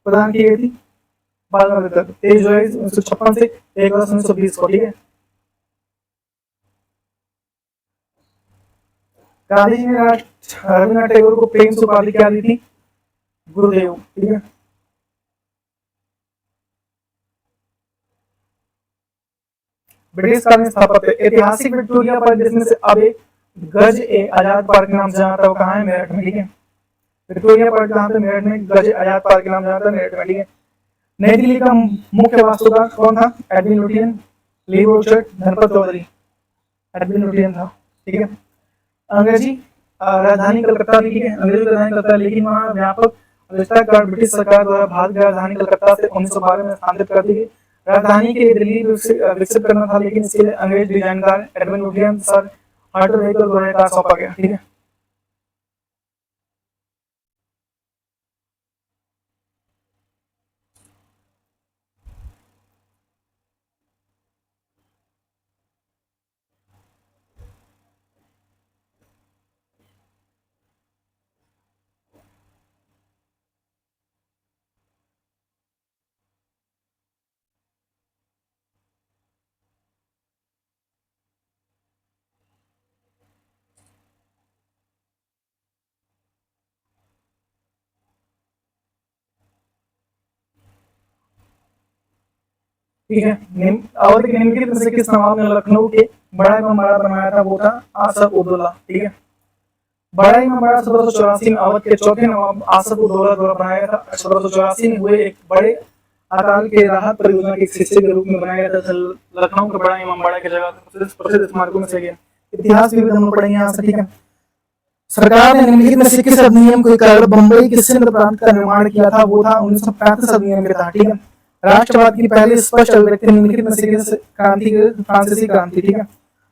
प्रदान की गई थी? बाल गंगाधर तिलक, 23 जुलाई 1956 से 1 अगस्त 1920 को। ठीक है, गांधी जी ने रविन्द्रनाथ टैगोर को प्रेम से उपाधि क्या दी थी? गुरुदेव। ठीक है, ब्रिटिश कालीन स्थापत्य ऐतिहासिक विक्टोरिया पार्क जिसमें से अब एक गज ए आजाद पार्क के नाम से जाना था, वो कहाँ है? मेरठ में। ठीक है, विक्टोरिया पार्क कहाँ पे? मेरठ में। गज आजाद पार्क के नाम से जाना था, मेरठ में। ठीक है, नई दिल्ली का मुख्य वास्तुकार कौन था? एडविन लुटियन, ली रोचर्ड, धनपत चौधरी। एडविन लुटियन था। ठीक है, अंग्रेजी राजधानी कलकत्ता थी। ठीक है, अंग्रेजी राजधानी कलकत्ता, लेकिन वहाँ व्यापक विस्तार कर ब्रिटिश सरकार द्वारा भारत की राजधानी कलकत्ता से 1912 में स्थानांतरित कर दी गई। राजधानी के लिए दिल्ली विकसित करना था, लेकिन इसके लिए अंग्रेज डिजाइनकार एडविन लुटियन सर हार्टर व्हीकल द्वारा कार्य सौंपा गया। ठीक है, ठीक है, और निम्नलिखित में से किस नवाब ने लखनऊ के बड़ा इमाम बाड़ा बनवाया था? वो था आसफ उद्दौला। ठीक है, बड़ा इमाम बाड़ा 1784 में अवध के चौथे नवाब आसफ उद्दौला द्वारा बनाया था। 1784 में हुए एक बड़े अकाल के राहत परियोजना के हिस्से के रूप में बनाया गया था। लखनऊ के बड़ा इमाम बाड़ा की जगह प्रसिद्ध स्मारकों में से गया। इतिहास भी हम पढ़ेंगे यहाँ से। ठीक है, सरकार ने निम्नलिखित में से किस अधिनियम के कारण बंबई के सिंध प्रांत का निर्माण किया था? वो था 1935 अधिनियम के तहत। ठीक है, राष्ट्रवाद की पहली स्पष्ट अभिव्यक्ति निम्नलिखित में से किस क्रांति? फ्रांसीसी क्रांति। ठीक है,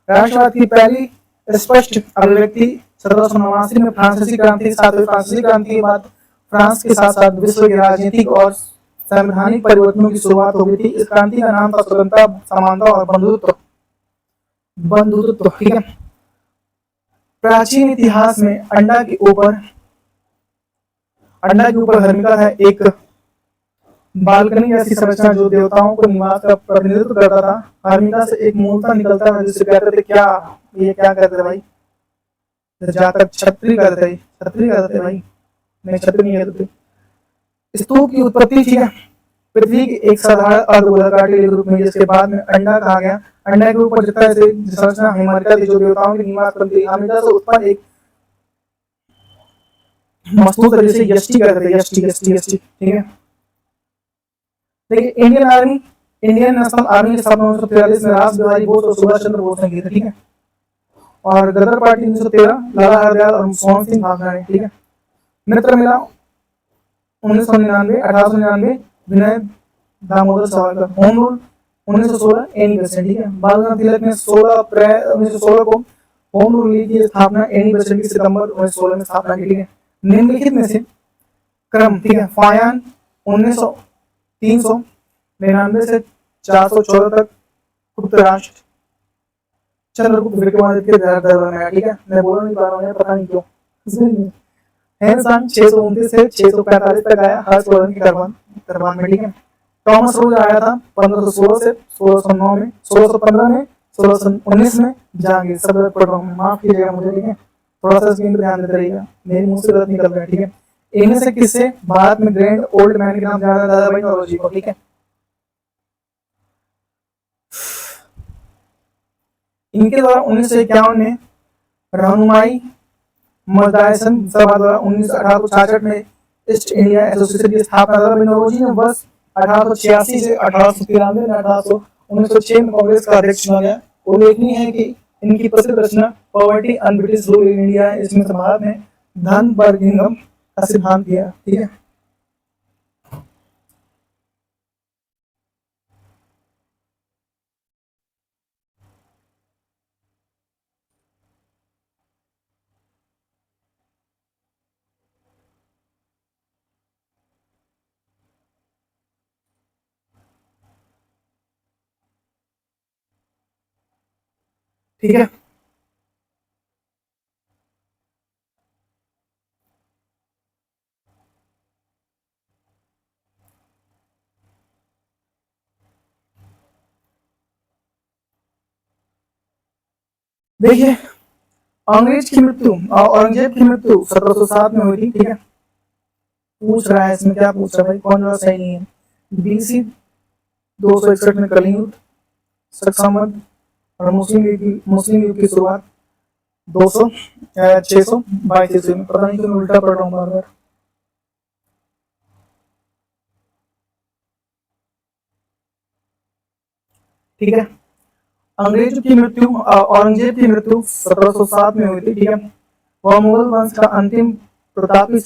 राष्ट्रवाद की पहली स्पष्ट अभिव्यक्ति 1789 में फ्रांसीसी क्रांति। साथ फ्रांसीसी क्रांति के बाद फ्रांस के साथ साथ विश्व के राजनीतिक और संवैधानिक परिवर्तनों की शुरुआत हो गई थी। इस क्रांति का नाम था स्वतंत्रता, समानता और बंधुत्व। बंधुत्व। ठीक है, प्राचीन इतिहास में अंडा के ऊपर हर्मिका है एक बालकनी जैसी संरचना जो देवताओं को निवास का प्रतिनिधित्व करता था। हर्मिका से एक मूलता निकलता था जिसे कहते थे क्या? ये क्या कहते थे भाई? जातक छत्री कहते थे। छत्री कहते थे भाई, नहीं छत्री नहीं कहते थे। स्तूप की उत्पत्ति। ठीक है, पृथ्वी की एक साधारण अर्धगोलाकार के रूप में, जिसके बाद में अंडा कहा गया। अंडा के ऊपर जितना संरचना हिमालय थी जो देवताओं के निवास करती हमेशा से उत्पन्न एक मजबूत तरह से यष्टि कहते थे। यष्टि। ठीक है, देखिए इंडियन नेशनल आर्मी की स्थापना 1943 में रास बिहारी बोस और सुभाष चंद्र बोस ने की थी। ठीक है, और गदर पार्टी 1913 लाला हरदयाल और मोहन सिंह भाभरा ने। ठीक है, मित्र मिला 1999, 1899 Vinay Damodar Savarkar. Home rule 1916 Annie Besant. ठीक है, बाल गंगाधर तिलक ने 16 अप्रैल 1916 को होम रूल लीग की स्थापना एनी बेसेंट की सितंबर 1916 में स्थापना की। ठीक है, निम्नलिखित में से क्रम। ठीक है, फायान 399 से 414 तक गुप्त राष्ट्र चंद्रगुप्त विक्रमादित्य के दरबार में आया, ठीक है। मैं बोल नहीं पा रहा हूँ, पता नहीं क्यों। हैंसान 629 से 645 तक आया हर्षवर्धन के दरबार में, ठीक है। टॉमस रोज आया था 1516 से 1609 में, 1615 में, 1619 में। जहांगीर सब गलत पढ़ रहा हूँ, माफ कीजिएगा मुझे, ठीक है। थोड़ा सा स्क्रीन पर ध्यान देते रहिएगा, मेरे मुंह से गलत निकल रहा है, ठीक है। इनमें से किससे भारत में ग्रैंड ओल्ड मैन के नाम जाना दादा भाई नौरोजी को, ठीक है। इनके द्वारा 1951 में रहनुमाई मदायसन सभा द्वारा 1866 में ईस्ट इंडिया एसोसिएशन की स्थापना दादा भाई नौरोजी ने वर्ष 1886 से 1893 में 1906 में कांग्रेस का अध्यक्ष चुना गया। उल्लेखनीय है कि इनकी प्रसिद्ध रचना poverty and British rule in India, इसमें भारत ने धन बर्गिंगम का सिद्धांत दिया, ठीक है। ठीक है, देखिए अंग्रेज की मृत्यु और औरंगजेब की मृत्यु 1707 में हुई थी, ठीक है। पूछ रहा है इसमें, क्या पूछ रहा है भाई, कौन जवाब सही नहीं है। बीसी 261 में कलिंग युद्ध, संवत और मुस्लिम युग की शुरुआत 622 ईस्वी में। पता नहीं क्यों उल्टा पढ़ रहा हूँ बार बार, ठीक है। अंग्रेज की मृत्यु औरंगजेब की मृत्यु 1707 में हुई थी, ठीक है। वह मुगल वंश का अंतिम प्रतापी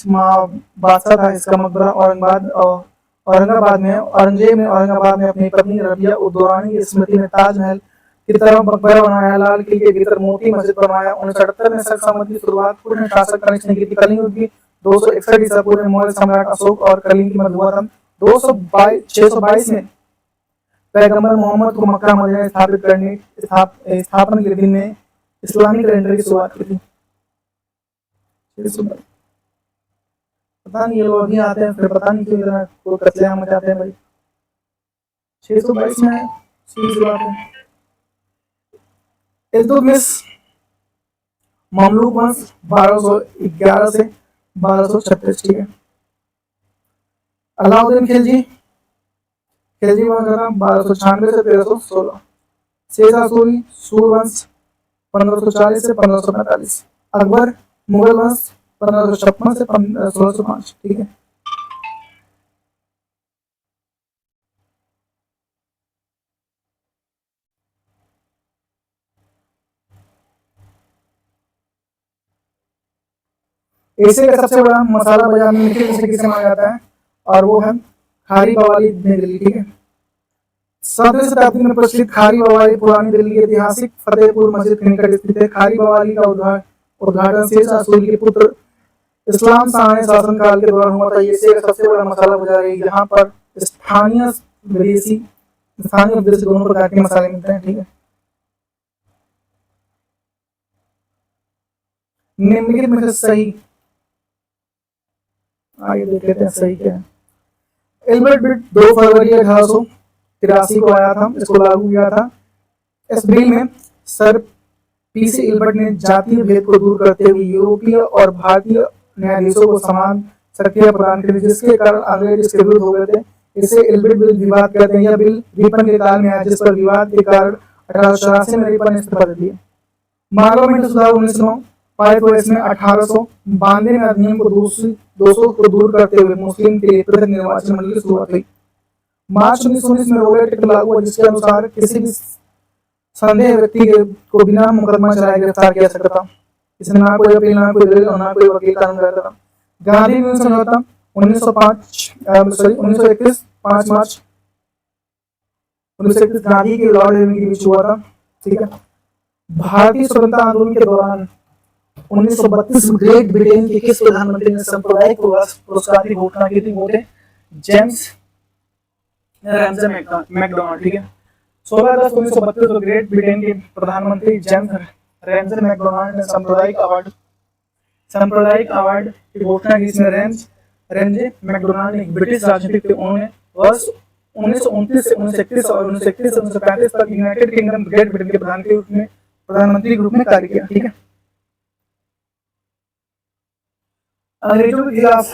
बादशाह था। इसका मकबरा औरंगाबाद में। औरंगजेब ने औरंगाबाद में अपनी पत्नी रबिया उद्दौरानी की स्मृति में ताजमहल की तरह मकबरा बनाया, लाल किले के भीतर मोती मस्जिद बनवाया। 1978 में शक संवत की शुरुआत पूर्ण शासक कनिष्क ने की थी। कलिंग युद्ध की 261 ईसा पूर्व में मौर्य सम्राट अशोक और कलिंग की मध्य हुआ था। 622 में पैगंबर मोहम्मद को मक्का मदीना स्थापना के दिन में इस्लामिक कैलेंडर की शुरुआत की थी। पता नहीं ये लोग अभी आते हैं, फिर पता नहीं क्यों इतना कोई कत्लेआम मचाते हैं भाई। 622 में सीधी बात है। इल्तुतमिश ममलूक वंश 1211 से 1236, ठीक है। अलाउद्दीन खिलजी वंश 1296 से 1316। शेरशाह सूरी सूरवंश 1540 से 1545। अकबर मुगल वंश 1556 से 1605, ठीक है। एशिया का सबसे बड़ा मसाला बाजार निम्नलिखित में से किसे माना जाता है, और वो है खारी बवाली नई दिल्ली, ठीक है। 7वीं शताब्दी में प्रचलित खारी बवाली पुरानी दिल्ली के ऐतिहासिक फतेहपुर मस्जिद के निकट स्थित है। खारी बवाली का उद्घाटन शेरशाह सूरी के पुत्र इस्लाम शाह ने शासनकाल के दौरान हुआ था। ये एशिया का सबसे बड़ा मसाला बाजार है। यहाँ पर स्थानीय विदेशी दोनों प्रकार के मसाले मिलते हैं, ठीक है। निम्नलिखित में से सही, आगे देख लेते हैं सही क्या है। एल्बर्ट बिल 2 फरवरी 1883 को आया था, इसको लागू किया था। इस बिल में सर पीसी एल्बर्ट ने जातीय भेद को दूर करते हुए यूरोपीय और भारतीय न्यायाधीशों को समान शक्तियां प्रदान की, जिसके कारण अंग्रेज इसके विरुद्ध हो गए थे। इसे एल्बर्ट बिल विवाद कहते हैं। यह बिल रिपन के काल में आया, जिस पर विवाद के कारण 1884 में रिपन ने इस्तीफा दे दिया। पार्लियामेंट सुधार 1909 पारित हुए। इसमें 1892 में अधिनियम को 200 को दूर करते हुए मुस्लिम के लिए पृथक निर्वाचन मंडल की शुरुआत हुई। मार्च 1919 में रोलेट एक्ट लागू हुआ, जिसके अनुसार किसी भी संदेह व्यक्ति को बिना मुकदमा चलाए गिरफ्तार किया सकता था। इसमें ना कोई अपील, ना कोई दलील और ना कोई वकील कानून रहता था। गांधी विन समझौता 1931 5 मार्च 1931 गांधी के लॉर्ड इरविन के बीच हुआ था, ठीक है। भारतीय स्वतंत्रता आंदोलन के दौरान 1932 में ग्रेट ब्रिटेन के किस प्रधानमंत्री ने सांप्रदायिक पुरस्कार की घोषणा की थी? वो थे जेम्स रैमजे मैकडॉनल्ड, ठीक है। 16 अगस्त 1932 को ग्रेट ब्रिटेन के प्रधानमंत्री जेम्स रेंजर मैकडोनाल्ड ने सांप्रदायिक अवार्ड की घोषणा की, जिसमें रेंजे मैकडोनाल्ड एक ब्रिटिश राजनीतिक थे। उन्होंने वर्ष 1929 से 1931 और 1931 से 1935 तक यूनाइटेड किंगडम ग्रेट ब्रिटेन के प्रधानमंत्री के रूप में कार्य किया। ठीक है। अंग्रेजों के खिलाफ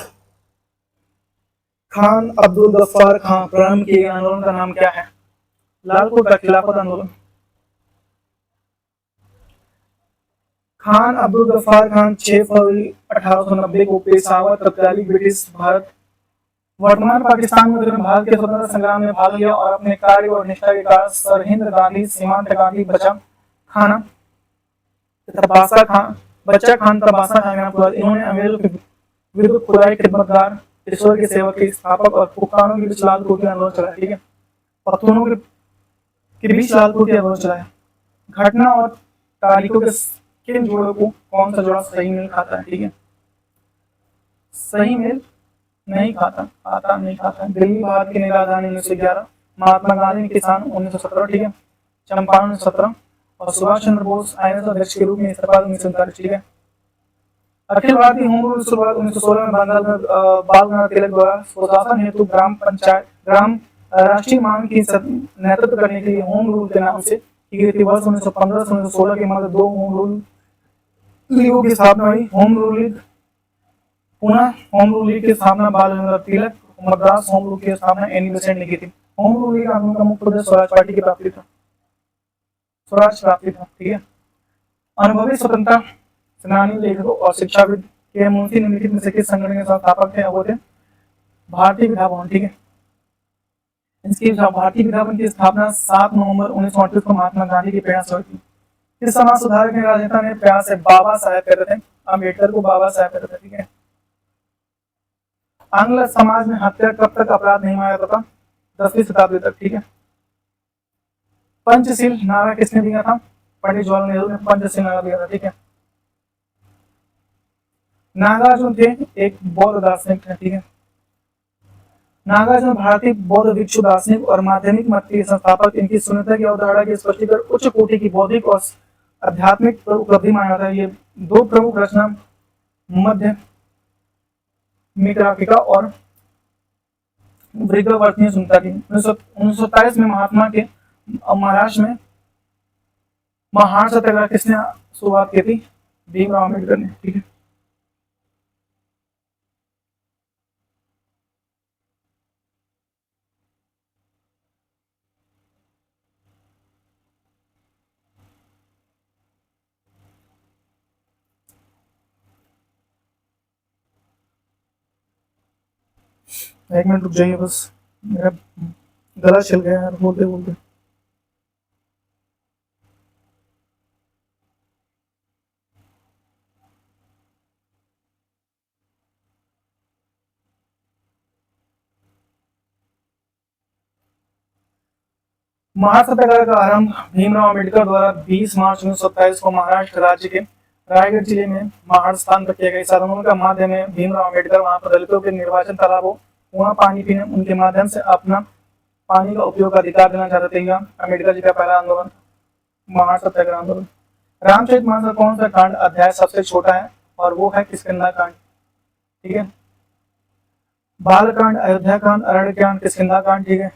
खान अब्दुल गफ्फार खान प्रारंभ किए गए आंदोलन का नाम क्या है? लाल कोट का खिलाफत आंदोलन। खान अब्दुल गफ्फार खान 6 फरवरी 1890 को पेशावर तत्कालीन ब्रिटिश भारत वर्तमान पाकिस्तान में भारत के स्वतंत्रता संग्राम में भाग लिया और अपने कार्य और निष्ठा के कारण सरहिंद गांधी, सीमांत गांधी, बच्चा खान तबासा खान इन्होंने अंग्रेजों के विरुद्ध खुदाई खिदमतगार, ईश्वर के सेवक के स्थापक और पुकारों के बीच लाल कोटी आंदोलन चलाया। ठीक है। पख्तूनों के बीच लाल कोटी आंदोलन चलाया। घटना और तारीखों के किन जोड़ों को कौन सा जोड़ा सही मेल खाता है? ठीक है। सही मेल नहीं खाता। दिल्ली भारत की नई राजधानी 1911, महात्मा गांधी किसान 1917, ठीक है, चंपारण 1917 और सुभाष चंद्र बोस आईएनएस अध्यक्ष के रूप में इस्तीफा 1939। ठीक है। अखिल भारतीय होम रूल शुरुआत 1916 में बंगाल में बाल गंगाधर तिलक द्वारा स्वशासन हेतु ग्राम राष्ट्रीय मांग की नेतृत्व करने के लिए होम रूल के नाम से की गई थी। वर्ष 1915 से 1916 के मध्य 2 होम रूल लीगों की स्थापना हुई। होम रूल लीग की स्थापना बाल गंगाधर तिलक, मद्रास होम रूल की स्थापना एनी बेसेंट ने की थी। होम रूल लीग आंदोलन का मुख्य उद्देश्य स्वराज पार्टी की प्राप्ति था। ठीक है। अनुभवी स्वतंत्रता सेनानी, लेखकों और शिक्षाविद के मुंशी निम्नलिखित में से किस संगठन के संस्थापक थे? वो थे भारतीय विद्या भवन। ठीक है। इसकी भारतीय विद्या भवन की स्थापना 7 नवंबर 1938 को महात्मा गांधी की प्रेरणा से हुई थी। इस समाज सुधारक ने राजनेता ने प्यार से बाबा साहेब कहते थे, अम्बेडकर को बाबा साहेब कहते थे। ठीक है। आंग्ल समाज में हत्या कब तक अपराध नहीं माना जाता था? 10वीं शताब्दी तक। ठीक है। पंचशील नारा किसने दिया था? पंडित जवाहरलाल नेहरू ने पंचशील नारा दिया था। ठीक है। नागार्जुन थे एक बौद्ध दार्शनिक थे। ठीक है। नागार्जुन भारतीय बौद्ध भिक्षु दार्शनिक और माध्यमिक मत के संस्थापक। इनकी शून्यता की अवधारणा के स्पष्टीकरण उच्च कोटि की बौद्धिक और आध्यात्मिक उपलब्धि माना जाता है। ये 2 प्रमुख रचना मध्य मित्राफिका और वृद्धवर्तनीय सुनता थी। 1927 में महात्मा के महाराष्ट्र में महान सत्याग्रह किसने शुरुआत की थी? भीमराव अम्बेडकर ने। ठीक है। एक मिनट रुक जाइए, बस मेरा गला छिल गया यार बोलते बोलते। महान सत्याग्रह का आरंभ भीमराव अम्बेडकर द्वारा 20 मार्च 1927 को महाराष्ट्र राज्य के रायगढ़ जिले में महाड़ स्थान पर किया गया। इस आंदोलन का माध्यम है भीमराव अम्बेडकर वहां पर दलितों के निर्वाचन तालाबों, कुआं पानी पीने उनके माध्यम से अपना पानी का उपयोग का अधिकार देना चाहते थे। अम्बेडकर जी का पहला आंदोलन महाड़ सत्याग्रह आंदोलन। रामचरितमानस का कौन सा कांड अध्याय सबसे छोटा है? और वो है किष्किंधा कांड। ठीक है। बाल कांड, अयोध्या कांड, अरण्य कांड, किष्किंधा कांड। ठीक है।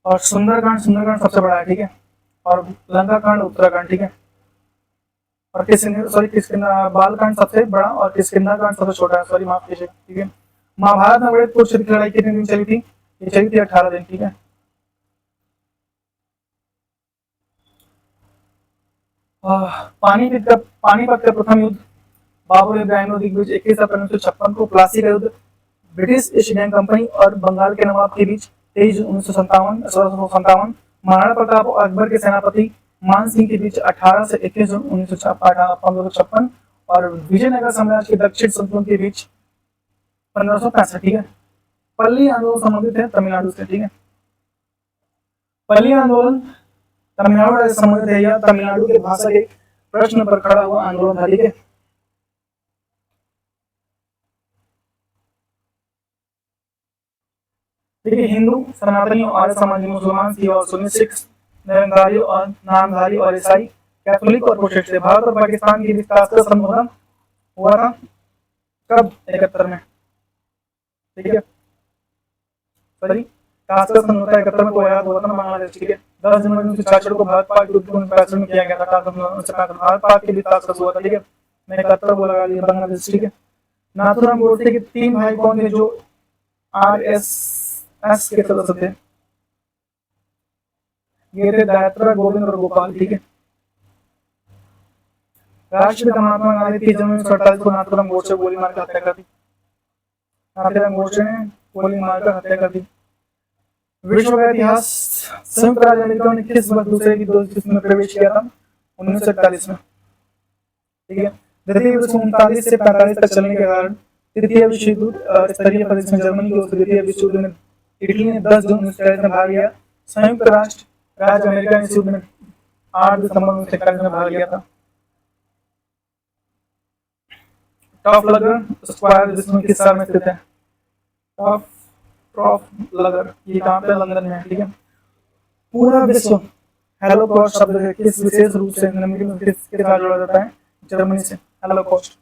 और सुंदरकांड सबसे बड़ा है। ठीक है। और लंका कांड, उत्तराखंड। ठीक है। और किष्किंधा बालकांड सबसे बड़ा और किष्किंधा कांड सबसे छोटा है। सॉरी, माफ कीजिएगा। ठीक है। महाभारत में बड़े कुरुक्षेत्र की लड़ाई कितने दिन चली थी? ये चली थी 18 दिन। ठीक है। पानीपत का प्रथम युद्ध बाबर इब्राहिम लोदी के बीच 21 अप्रैल 1956 को। प्लासी का युद्ध ब्रिटिश ईस्ट इंडिया कंपनी और बंगाल के नवाब के बीच 23 जून 1757। महाराणा प्रताप और अकबर के सेनापति मान सिंह के बीच 18 से 21 जून 1556 और विजयनगर साम्राज्य के दक्षिण संतुलन के बीच 1565। ठीक है। पल्ली आंदोलन संबंधित है तमिलनाडु से। ठीक है। पल्ली आंदोलन तमिलनाडु से संबंधित है या तमिलनाडु के भाषा के प्रश्न पर खड़ा हुआ आंदोलन था। ठीक है। ठीक है, हिंदू, सनातनी, आर्य समाजी, मुसलमान, सिख और सुन्नी, सिख, निरंकारी और नामधारी और ईसाई, कैथोलिक और प्रोटेस्टेंट थे। भारत और पाकिस्तान के बीच ताश्कंद समझौता हुआ था कब? 71 में। ठीक है, सॉरी, ताश्कंद समझौता 71 में को याद हुआ था ना बांग्लादेश। ठीक है, 10 जनवरी 1966 को भारत पाक युद्ध को फैसले में किया गया था। भारत पाक के बीच ताश्कंद हुआ था। ठीक है, मैं 71 को लगा लिया बांग्लादेश। ठीक है, नाथुराम गोडसे के 3 भाई कौन थे जो आरएसएस के सदस्य थे? ये थे दयात्रा, गोविंद और गोपाल। ठीक है, राष्ट्रपिता महात्मा गांधी 30 जनवरी 1948 को नाथुराम गोडसे गोली मारकर हत्या कर दी। नाथुराम गोडसे ने गोली मारकर हत्या कर दी। विश्व का इतिहास, संयुक्त राज्य अमेरिका ने किस वर्ष दूसरे विश्व युद्ध में प्रवेश किया था? 1941 में। ठीक है, द्वितीय विश्व 39 से 45 तक चलने के कारण तृतीय विश्व युद्ध स्तरीय परिदृश्य में जर्मनी की ओर से द्वितीय विश्व युद्ध में इटली ने 10 जून 1943 में भाग लिया। संयुक्त राष्ट्र राज्य अमेरिका ने इस युद्ध में 8 दिसंबर 1941 में भाग लिया था। ट्राफलगर स्क्वायर विश्व में किस शहर में स्थित है? ट्राफलगर, ये कहाँ पे? लंदन में। ठीक है, पूरा विश्व हेलोकॉस्ट शब्द किस विशेष रूप से किसके साथ जोड़ा जाता है? जर्मनी से। हेलोकॉस्ट।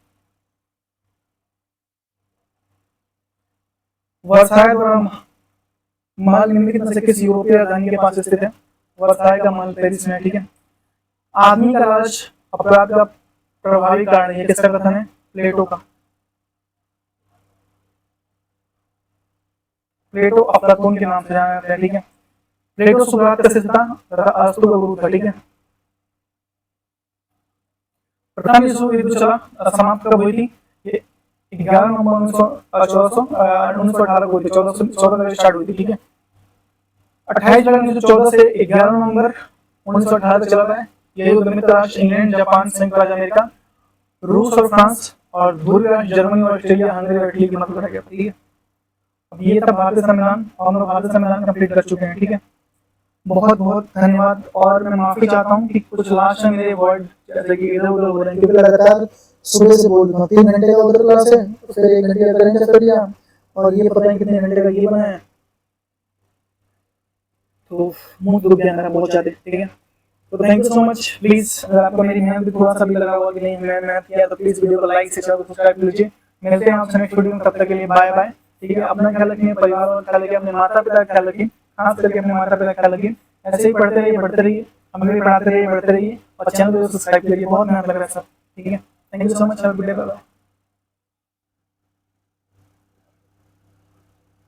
वर्साय द्वारा महल निम्नलिखित में से किस यूरोपीय राजधानी के पास स्थित है? वर्साय का महल पेरिस में। ठीक है, आदमी का लालच अपराध का प्रभावी कारण है, किसका कथन है? प्लेटो का। प्लेटो अफलातून के नाम से जाना जाता है। ठीक है, प्लेटो सुकरात का शिष्य था, अरस्तु का गुरु था। ठीक है, प्रथम विश्व युद्ध चला समाप्त कब हुई थी? ये 11 नवंबर 1918 को हुई थी। 14 स्टार्ट हुई थी। ठीक है, 28 जुलाई 1914 से 11 नवंबर 1918 तक चला था। यह युद्ध मित्र राष्ट्र इंग्लैंड, जापान, संयुक्त राज्य अमेरिका, रूस और फ्रांस और ध्रुवीय राष्ट्र जर्मनी और ऑस्ट्रेलिया, हंगरी और इटली की मदद लड़ा गया। ठीक है, अब ये था भारतीय संविधान और हम लोग भारतीय संविधान कंप्लीट कर चुके हैं। ठीक है, बहुत बहुत धन्यवाद। और मैं माफी चाहता हूँ कि कुछ लास्ट में मेरे वर्ड जैसे कि इधर उधर हो रहे हैं, क्योंकि लगातार सुबह से बोल रहा हूँ। 3 घंटे का उधर क्लास है, तो फिर 1 घंटे का करेंगे कर दिया, और ये पता नहीं कितने घंटे का ये बना है, तो मुंह दुख गया मेरा बहुत ज्यादा। ठीक है, तो thank you so much. Please अगर आपको मेरी मेहनत भी थोड़ा सा भी लगा हुआ कि नहीं मैं मेहनत किया, तो प्लीज वीडियो को लाइक से चैनल को सब्सक्राइब कीजिए। मिलते हैं आपसे नेक्स्ट वीडियो में, तब तक के लिए बाय बाय। ठीक है, अपना ख्याल रखिए, परिवार का ख्याल रखिए, अपने माता पिता का ख्याल रखिए, खास करके अपने माता पिता का ख्याल रखिए। ऐसे ही पढ़ते रहिए, बढ़ते रहिए, हमें भी पढ़ाते रहिए, बढ़ते रहिए, और चैनल को सब्सक्राइब करिए। बहुत मेहनत लग रहा है सब। ठीक है, thank you so much. Have a good day, bye bye.